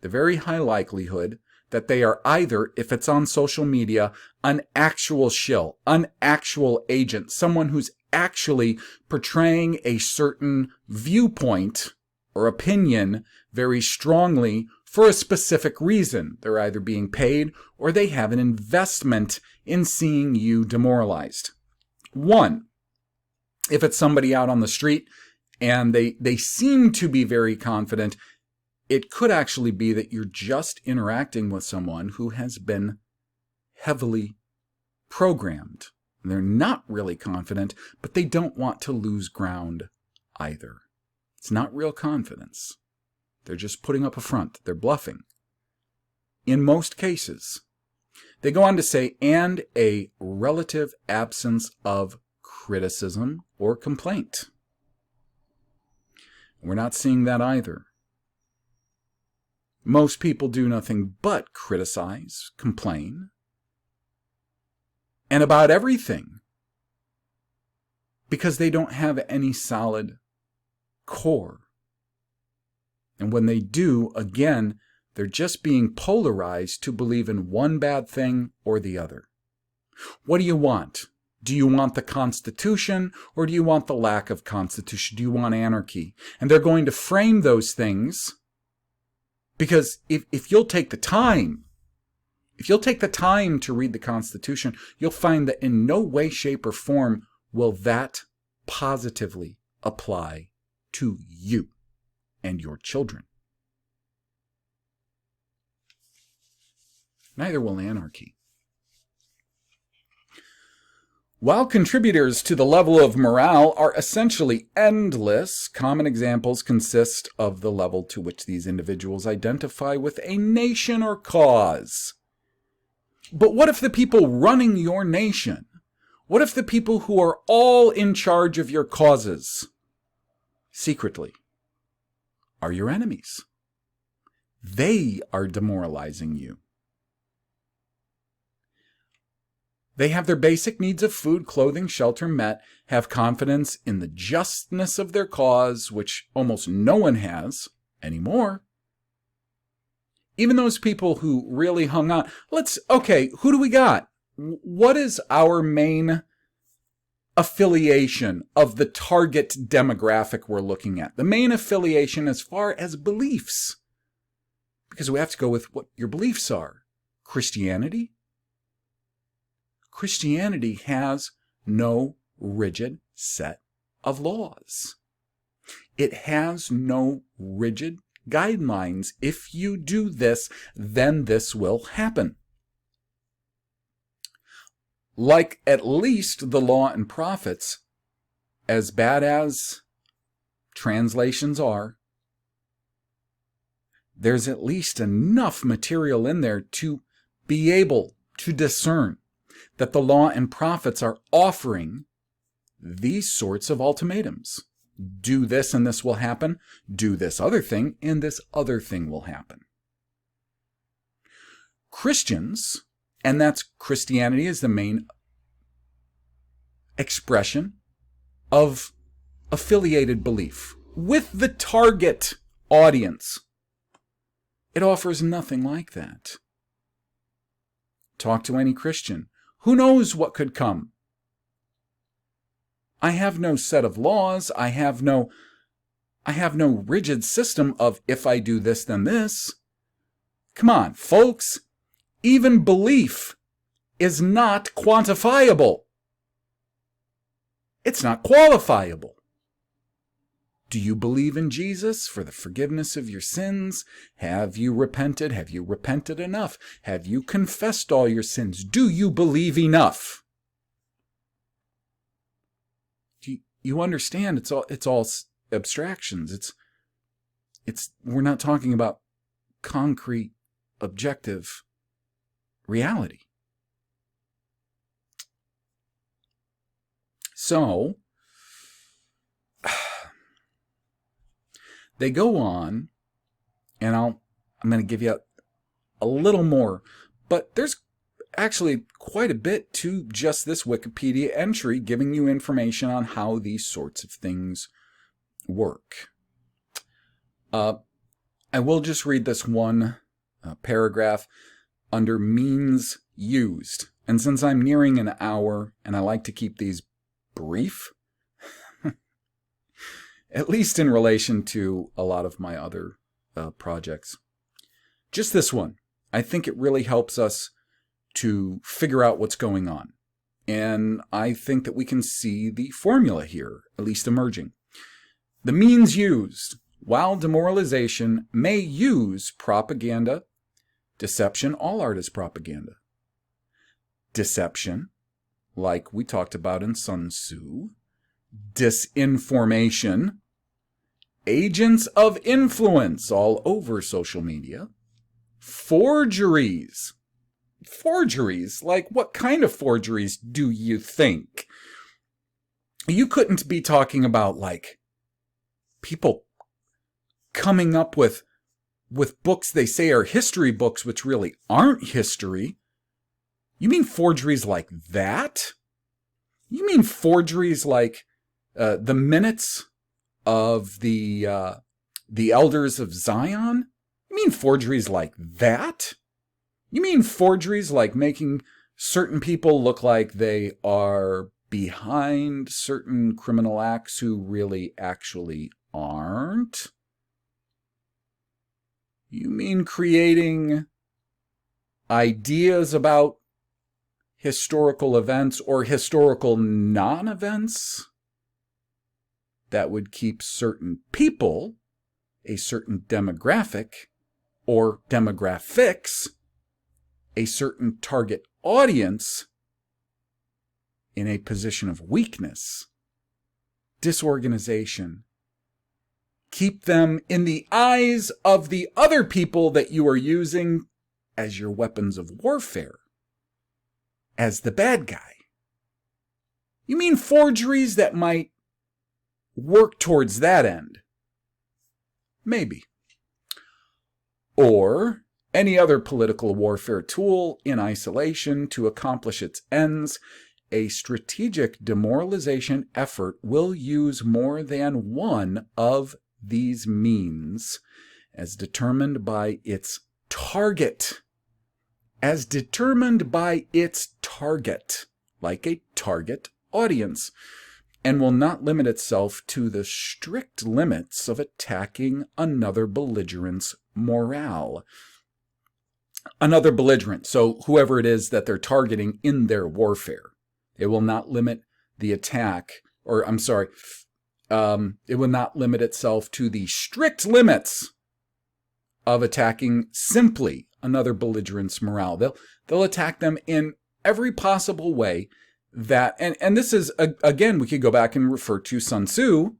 the very high likelihood that they are either, if it's on social media, an actual shill, an actual agent, someone who's actually portraying a certain viewpoint or opinion very strongly for a specific reason. They're either being paid or they have an investment in seeing you demoralized. One, if it's somebody out on the street and they seem to be very confident, it could actually be that you're just interacting with someone who has been heavily programmed. They're not really confident, but they don't want to lose ground either. It's not real confidence. They're just putting up a front. They're bluffing. In most cases, they go on to say, and a relative absence of criticism or complaint. We're not seeing that either. Most people do nothing but criticize, complain, and about everything because they don't have any solid core. And when they do, again, they're just being polarized to believe in one bad thing or the other. What do you want? Do you want the Constitution or do you want the lack of Constitution? Do you want anarchy? And they're going to frame those things because if you'll take the time, to read the Constitution, you'll find that in no way, shape, or form will that positively apply to you and your children. Neither will anarchy. While contributors to the level of morale are essentially endless, common examples consist of the level to which these individuals identify with a nation or cause. But what if the people running your nation, what if the people who are all in charge of your causes, secretly, are your enemies? They are demoralizing you. They have their basic needs of food, clothing, shelter met, have confidence in the justness of their cause, which almost no one has anymore. Even those people who really hung on. Who do we got? What is our main affiliation of the target demographic we're looking at? The main affiliation as far as beliefs. Because we have to go with what your beliefs are. Christianity? Christianity has no rigid set of laws. It has no rigid guidelines. If you do this, then this will happen. Like at least the law and prophets, as bad as translations are, there's at least enough material in there to be able to discern that the law and prophets are offering these sorts of ultimatums. Do this and this will happen. Do this other thing and this other thing will happen. Christians, and that's Christianity is the main expression of affiliated belief with the target audience. It offers nothing like that. Talk to any Christian. Who knows what could come? I have no set of laws. I have no rigid system of if I do this, then this. Come on, folks. Even belief is not quantifiable. It's not qualifiable. Do you believe in Jesus for the forgiveness of your sins? Have you repented? Have you repented enough? Have you confessed all your sins? Do you believe enough? Do you understand? It's all abstractions. We're not talking about concrete, objective reality. So they go on, and I'm going to give you a little more, but there's actually quite a bit to just this Wikipedia entry giving you information on how these sorts of things work. I will just read this one paragraph. under means used. And since I'm nearing an hour and I like to keep these brief, at least in relation to a lot of my other projects, just this one, I think it really helps us to figure out what's going on. And I think that we can see the formula here, at least emerging. The means used. While demoralization may use propaganda, deception, all art is propaganda. Deception, like we talked about in Sun Tzu. Disinformation. Agents of influence all over social media. Forgeries. Forgeries? Like, what kind of forgeries do you think? You couldn't be talking about, like, people coming up with books they say are history books, which really aren't history. You mean forgeries like that? You mean forgeries like the minutes of the elders of Zion? You mean forgeries like that? You mean forgeries like making certain people look like they are behind certain criminal acts who really actually aren't? You mean creating ideas about historical events or historical non-events that would keep certain people, a certain demographic or demographics, a certain target audience in a position of weakness, disorganization. Keep them in the eyes of the other people that you are using as your weapons of warfare, as the bad guy. You mean forgeries that might work towards that end? Maybe. Or any other political warfare tool in isolation to accomplish its ends. A strategic demoralization effort will use more than one of these means as determined by its target. As determined by its target, like a target audience, and will not limit itself to the strict limits of attacking another belligerent's morale. Another belligerent, so whoever it is that they're targeting in their warfare. It will not limit the attack, or I'm sorry, it will not limit itself to the strict limits of attacking simply another belligerent's morale. They'll attack them in every possible way that, and this is, again, we could go back and refer to Sun Tzu,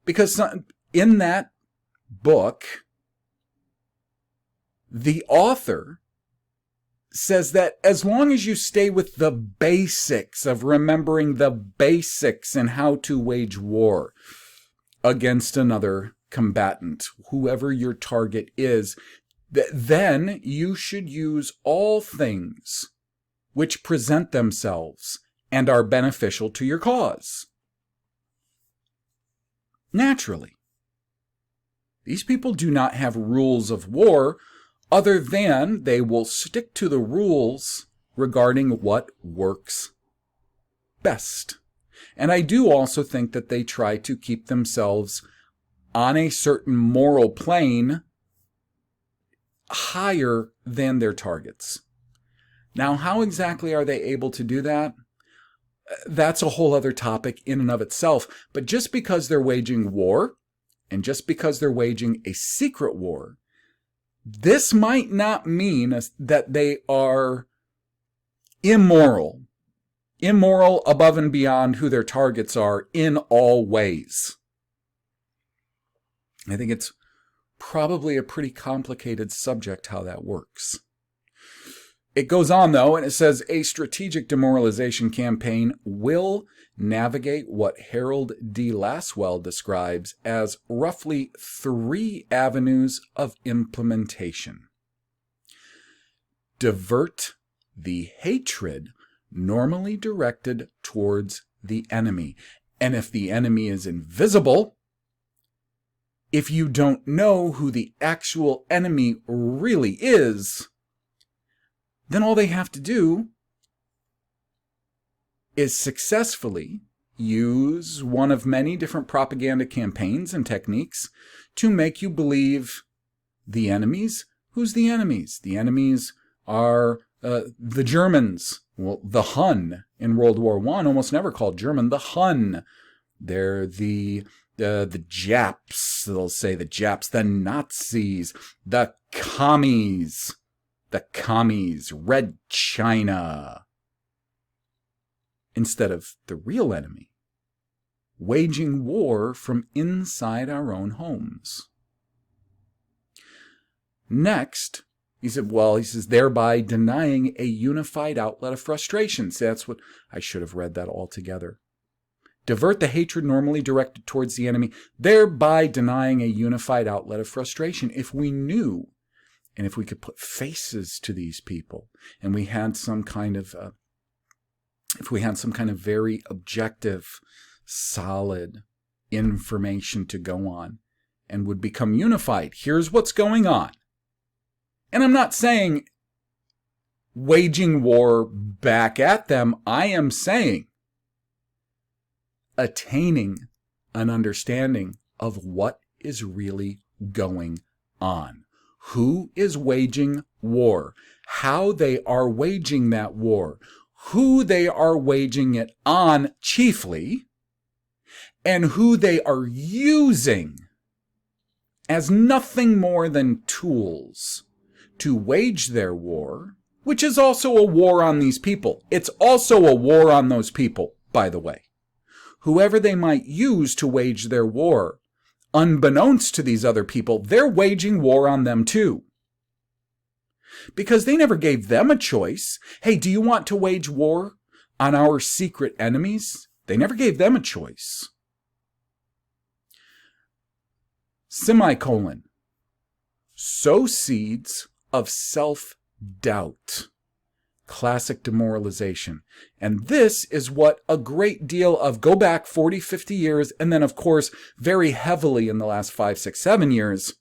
because in that book, the author says that as long as you stay with the basics of remembering the basics and how to wage war against another combatant, whoever your target is, then you should use all things which present themselves and are beneficial to your cause. Naturally, these people do not have rules of war other than they will stick to the rules regarding what works best. And I do also think that they try to keep themselves on a certain moral plane higher than their targets. Now, how exactly are they able to do that? That's a whole other topic in and of itself. But just because they're waging war, and just because they're waging a secret war, this might not mean that they are immoral above and beyond who their targets are in all ways. I think it's probably a pretty complicated subject how that works. It goes on, though, and it says, a strategic demoralization campaign will navigate what Harold D. Lasswell describes as roughly 3 avenues of implementation. Divert the hatred normally directed towards the enemy. And if the enemy is invisible, if you don't know who the actual enemy really is, then all they have to do is successfully use one of many different propaganda campaigns and techniques to make you believe the enemies. Who's the enemies? The enemies are the Germans. Well, the Hun in World War I, almost never called German, the Hun. They're the Japs, they'll say the Japs, the Nazis, the commies, Red China. Instead of the real enemy, waging war from inside our own homes. Next, he says, thereby denying a unified outlet of frustration. See, that's what I should have read that all together. Divert the hatred normally directed towards the enemy, thereby denying a unified outlet of frustration. If we knew, and if we could put faces to these people, and we had some kind of very objective, solid information to go on, and would become unified. Here's what's going on. And I'm not saying waging war back at them. I am saying attaining an understanding of what is really going on. Who is waging war? How they are waging that war? Who they are waging it on chiefly, and who they are using as nothing more than tools to wage their war, which is also a war on these people. It's also a war on those people, by the way. Whoever they might use to wage their war, unbeknownst to these other people, they're waging war on them too. Because they never gave them a choice. Hey, do you want to wage war on our secret enemies? They never gave them a choice. Semicolon. Sow seeds of self-doubt. Classic demoralization. And this is what a great deal of, go back 40, 50 years, and then of course very heavily in the last 5, 6, 7 years,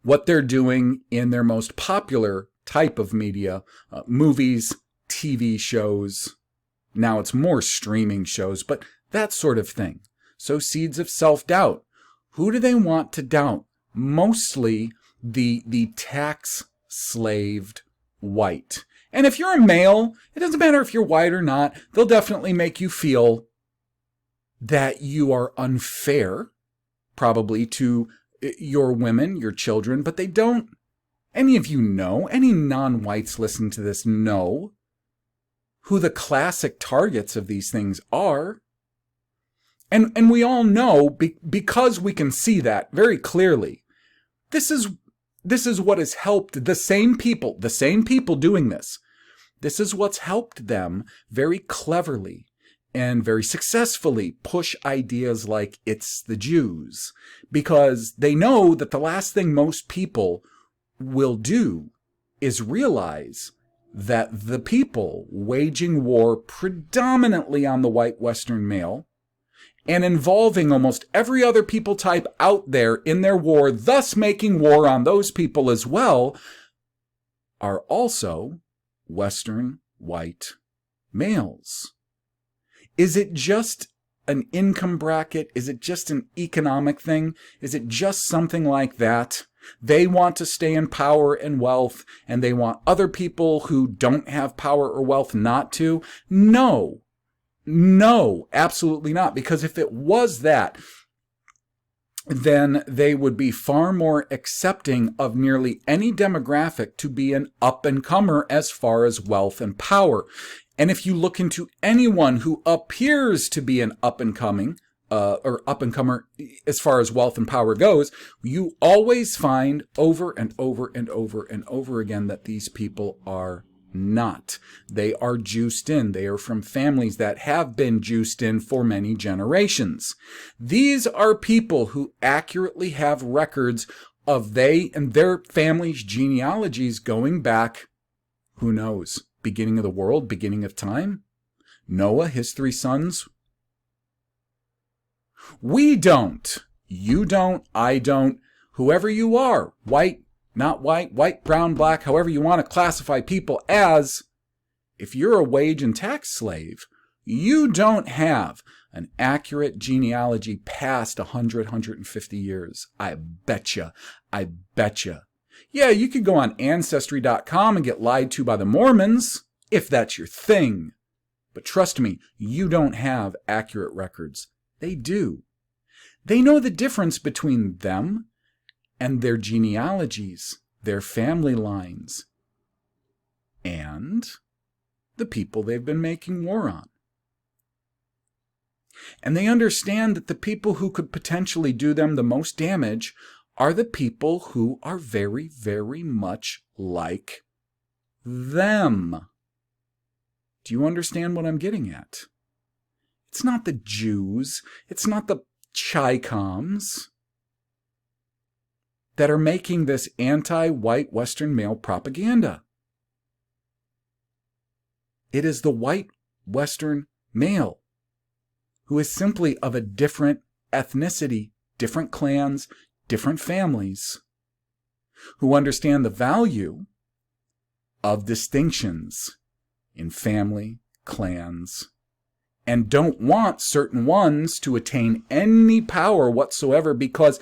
what they're doing in their most popular type of media, movies, TV shows. Now it's more streaming shows, but that sort of thing. So seeds of self-doubt. Who do they want to doubt? Mostly the tax-slaved white. And if you're a male, it doesn't matter if you're white or not, they'll definitely make you feel that you are unfair, probably to your women, your children, but they don't. Any of you know, any non-whites listen to this know who the classic targets of these things are. And we all know, because we can see that very clearly, this is what has helped the same people doing this. This is what's helped them very cleverly and very successfully push ideas like it's the Jews, because they know that the last thing most people will do is realize that the people waging war predominantly on the white Western male and involving almost every other people type out there in their war, thus making war on those people as well, are also Western white males. Is it just an income bracket? Is it just an economic thing? Is it just something like that? They want to stay in power and wealth, and they want other people who don't have power or wealth not to? No, absolutely not. Because if it was that, then they would be far more accepting of nearly any demographic to be an up-and-comer as far as wealth and power. And if you look into anyone who appears to be an up-and-comer as far as wealth and power goes, you always find over and over and over and over again that these people are not. They are juiced in. They are from families that have been juiced in for many generations. These are people who accurately have records of they and their families' genealogies going back, who knows, beginning of the world, beginning of time? Noah, his 3 sons? We don't. You don't. I don't. Whoever you are, white, not white, brown, black, however you want to classify people as, if you're a wage and tax slave, you don't have an accurate genealogy past 100, 150 years. I betcha. Yeah, you could go on Ancestry.com and get lied to by the Mormons, if that's your thing. But trust me, you don't have accurate records. They do. They know the difference between them and their genealogies, their family lines, and the people they've been making war on. And they understand that the people who could potentially do them the most damage are the people who are very, very much like them. Do you understand what I'm getting at? It's not the Jews, it's not the Chi-Coms that are making this anti-white Western male propaganda. It is the white Western male who is simply of a different ethnicity, different clans, different families, who understand the value of distinctions in family, clans, and don't want certain ones to attain any power whatsoever, because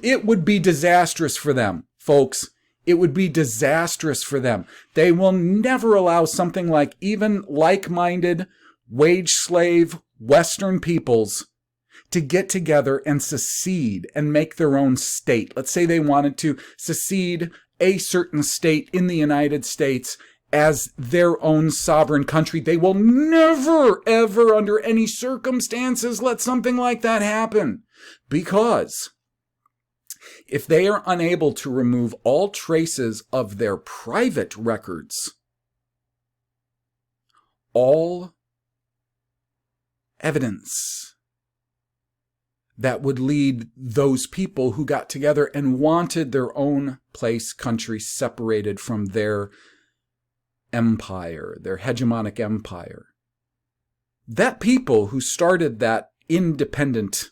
it would be disastrous for them, folks. It would be disastrous for them. They will never allow something like even like-minded, wage-slave Western peoples to get together and secede and make their own state. Let's say they wanted to secede a certain state in the United States as their own sovereign country. They will never, ever, under any circumstances, let something like that happen. Because if they are unable to remove all traces of their private records, all evidence that would lead those people who got together and wanted their own place, country, separated from their empire, their hegemonic empire, that people who started that independent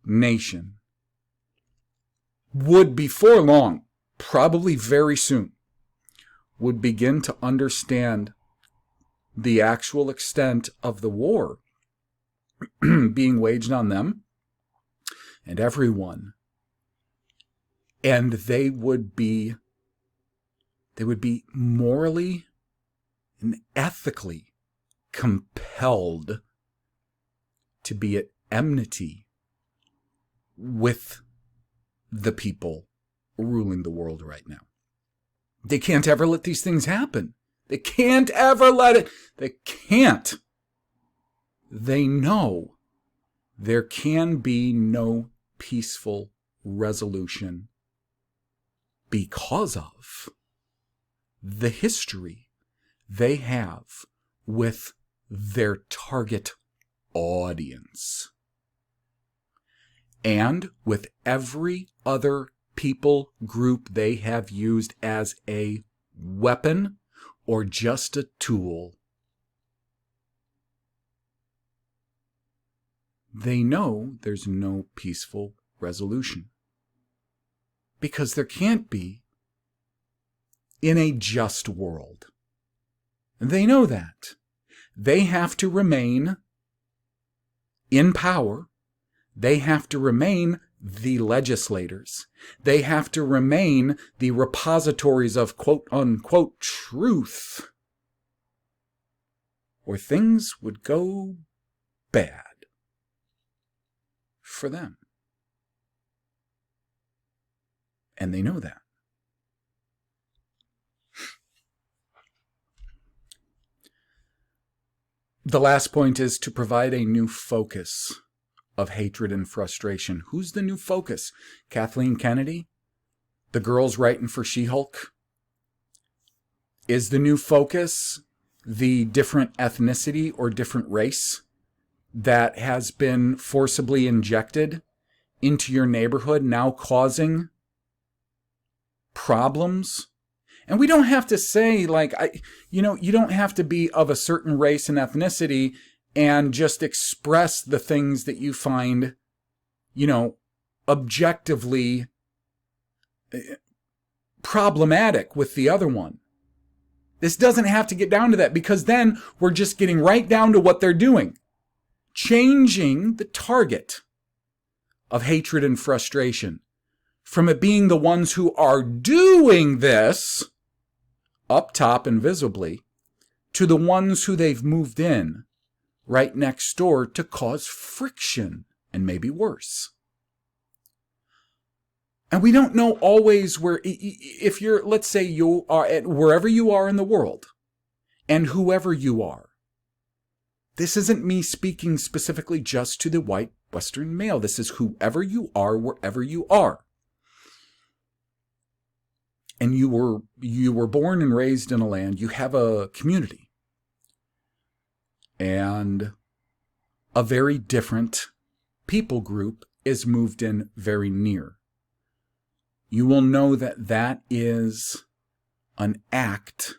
nation would, before long, probably very soon, would begin to understand the actual extent of the war being waged on them and everyone. And they would be morally and ethically compelled to be at enmity with the people ruling the world right now. They can't ever let these things happen. They can't ever let it. They can't. They know there can be no peaceful resolution because of the history they have with their target audience and with every other people group they have used as a weapon or just a tool. They know there's no peaceful resolution because there can't be in a just world. They know that. They have to remain in power. They have to remain the legislators. They have to remain the repositories of quote-unquote truth, or things would go bad for them. And they know that. The last point is to provide a new focus of hatred and frustration. Who's the new focus? Kathleen Kennedy? The girls writing for She-Hulk? Is the new focus the different ethnicity or different race that has been forcibly injected into your neighborhood, now causing problems? And we don't have to say, you don't have to be of a certain race and ethnicity and just express the things that you find, objectively problematic with the other one. This doesn't have to get down to that, because then we're just getting right down to what they're doing. Changing the target of hatred and frustration from it being the ones who are doing this up top invisibly to the ones who they've moved in right next door to cause friction and maybe worse. And we don't know always where, if you're, let's say you are at wherever you are in the world and whoever you are. This isn't me speaking specifically just to the white Western male. This is whoever you are, wherever you are. And you were born and raised in a land, you have a community. And a very different people group is moved in very near. You will know that that is an act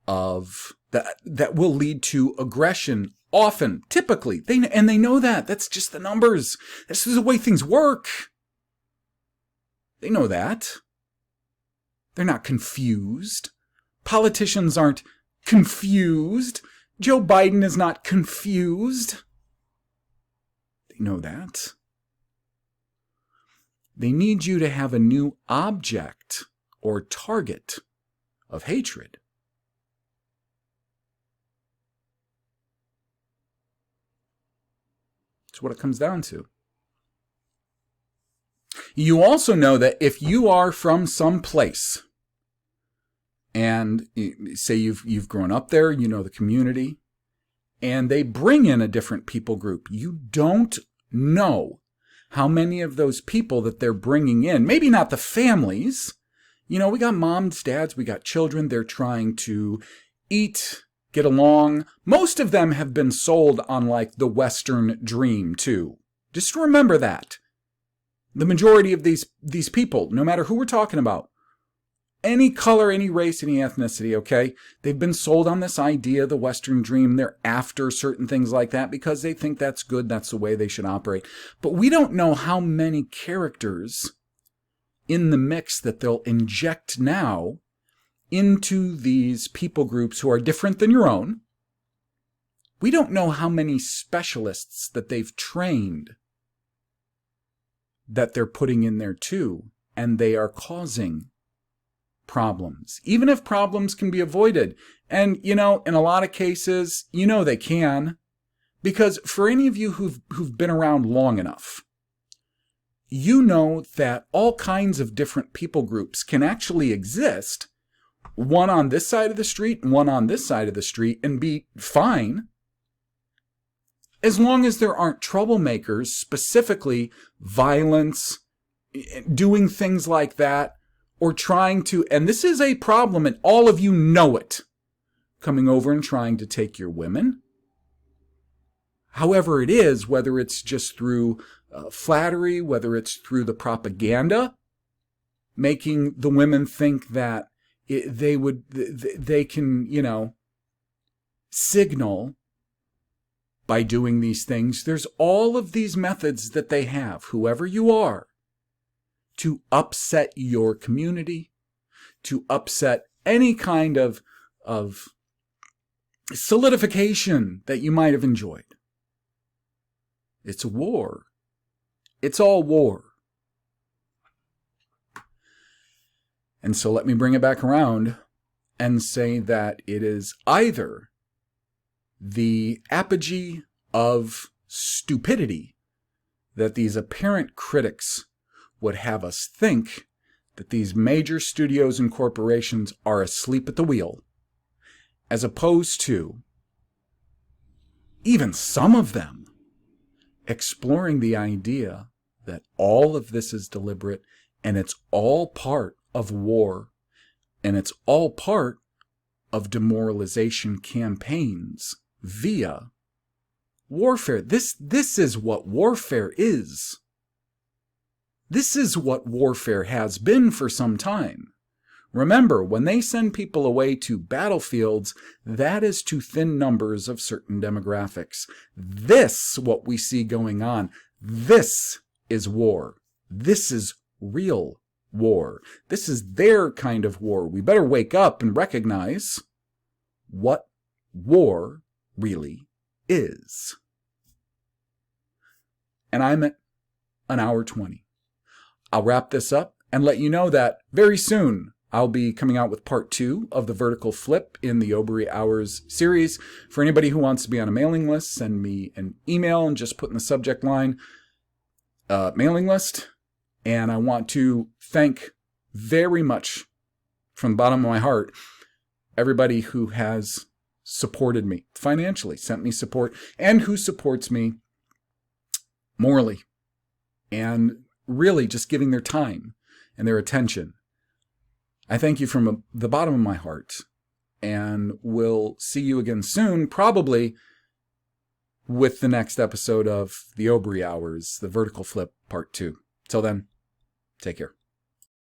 of that will lead to aggression often, typically. They know that. That's just the numbers. This is the way things work. They know that. They're not confused. Politicians aren't confused. Joe Biden is not confused. They know that. They need you to have a new object or target of hatred. That's what it comes down to. You also know that if you are from some place, and say you've grown up there, you know the community, and they bring in a different people group, you don't know how many of those people that they're bringing in, maybe not the families, we got moms, dads, we got children, they're trying to eat, get along. Most of them have been sold on like the Western dream too. Just remember that. The majority of these people, no matter who we're talking about, any color, any race, any ethnicity, okay? They've been sold on this idea, the Western dream. They're after certain things like that because they think that's good. That's the way they should operate. But we don't know how many characters in the mix that they'll inject now into these people groups who are different than your own. We don't know how many specialists that they've trained that they're putting in there too, and they are causing problems, even if problems can be avoided. And, in a lot of cases, they can, because for any of you who've been around long enough, you know that all kinds of different people groups can actually exist, one on this side of the street and one on this side of the street, and be fine, as long as there aren't troublemakers, specifically violence, doing things like that, or trying to, and this is a problem and all of you know it, coming over and trying to take your women. However it is, whether it's just through flattery, whether it's through the propaganda, making the women think that they can, signal by doing these things. There's all of these methods that they have, whoever you are, to upset your community, to upset any kind of solidification that you might have enjoyed. It's a war. It's all war. And so let me bring it back around and say that it is either the apogee of stupidity that these apparent critics would have us think that these major studios and corporations are asleep at the wheel, as opposed to even some of them exploring the idea that all of this is deliberate and it's all part of war and it's all part of demoralization campaigns via warfare. This is what warfare is. This is what warfare has been for some time. Remember, when they send people away to battlefields, that is to thin numbers of certain demographics. This, what we see going on, this is war. This is real war. This is their kind of war. We better wake up and recognize what war really is. And I'm at an hour 20. I'll wrap this up and let you know that very soon I'll be coming out with part 2 of the vertical flip in the Obery Hours series. For anybody who wants to be on a mailing list, send me an email and just put in the subject line, mailing list. And I want to thank very much from the bottom of my heart everybody who has supported me financially, sent me support, and who supports me morally, and really just giving their time and their attention. I thank you from the bottom of my heart, and we'll see you again soon, probably with the next episode of the Obery Hours, the Vertical Flip Part 2. Till then, take care.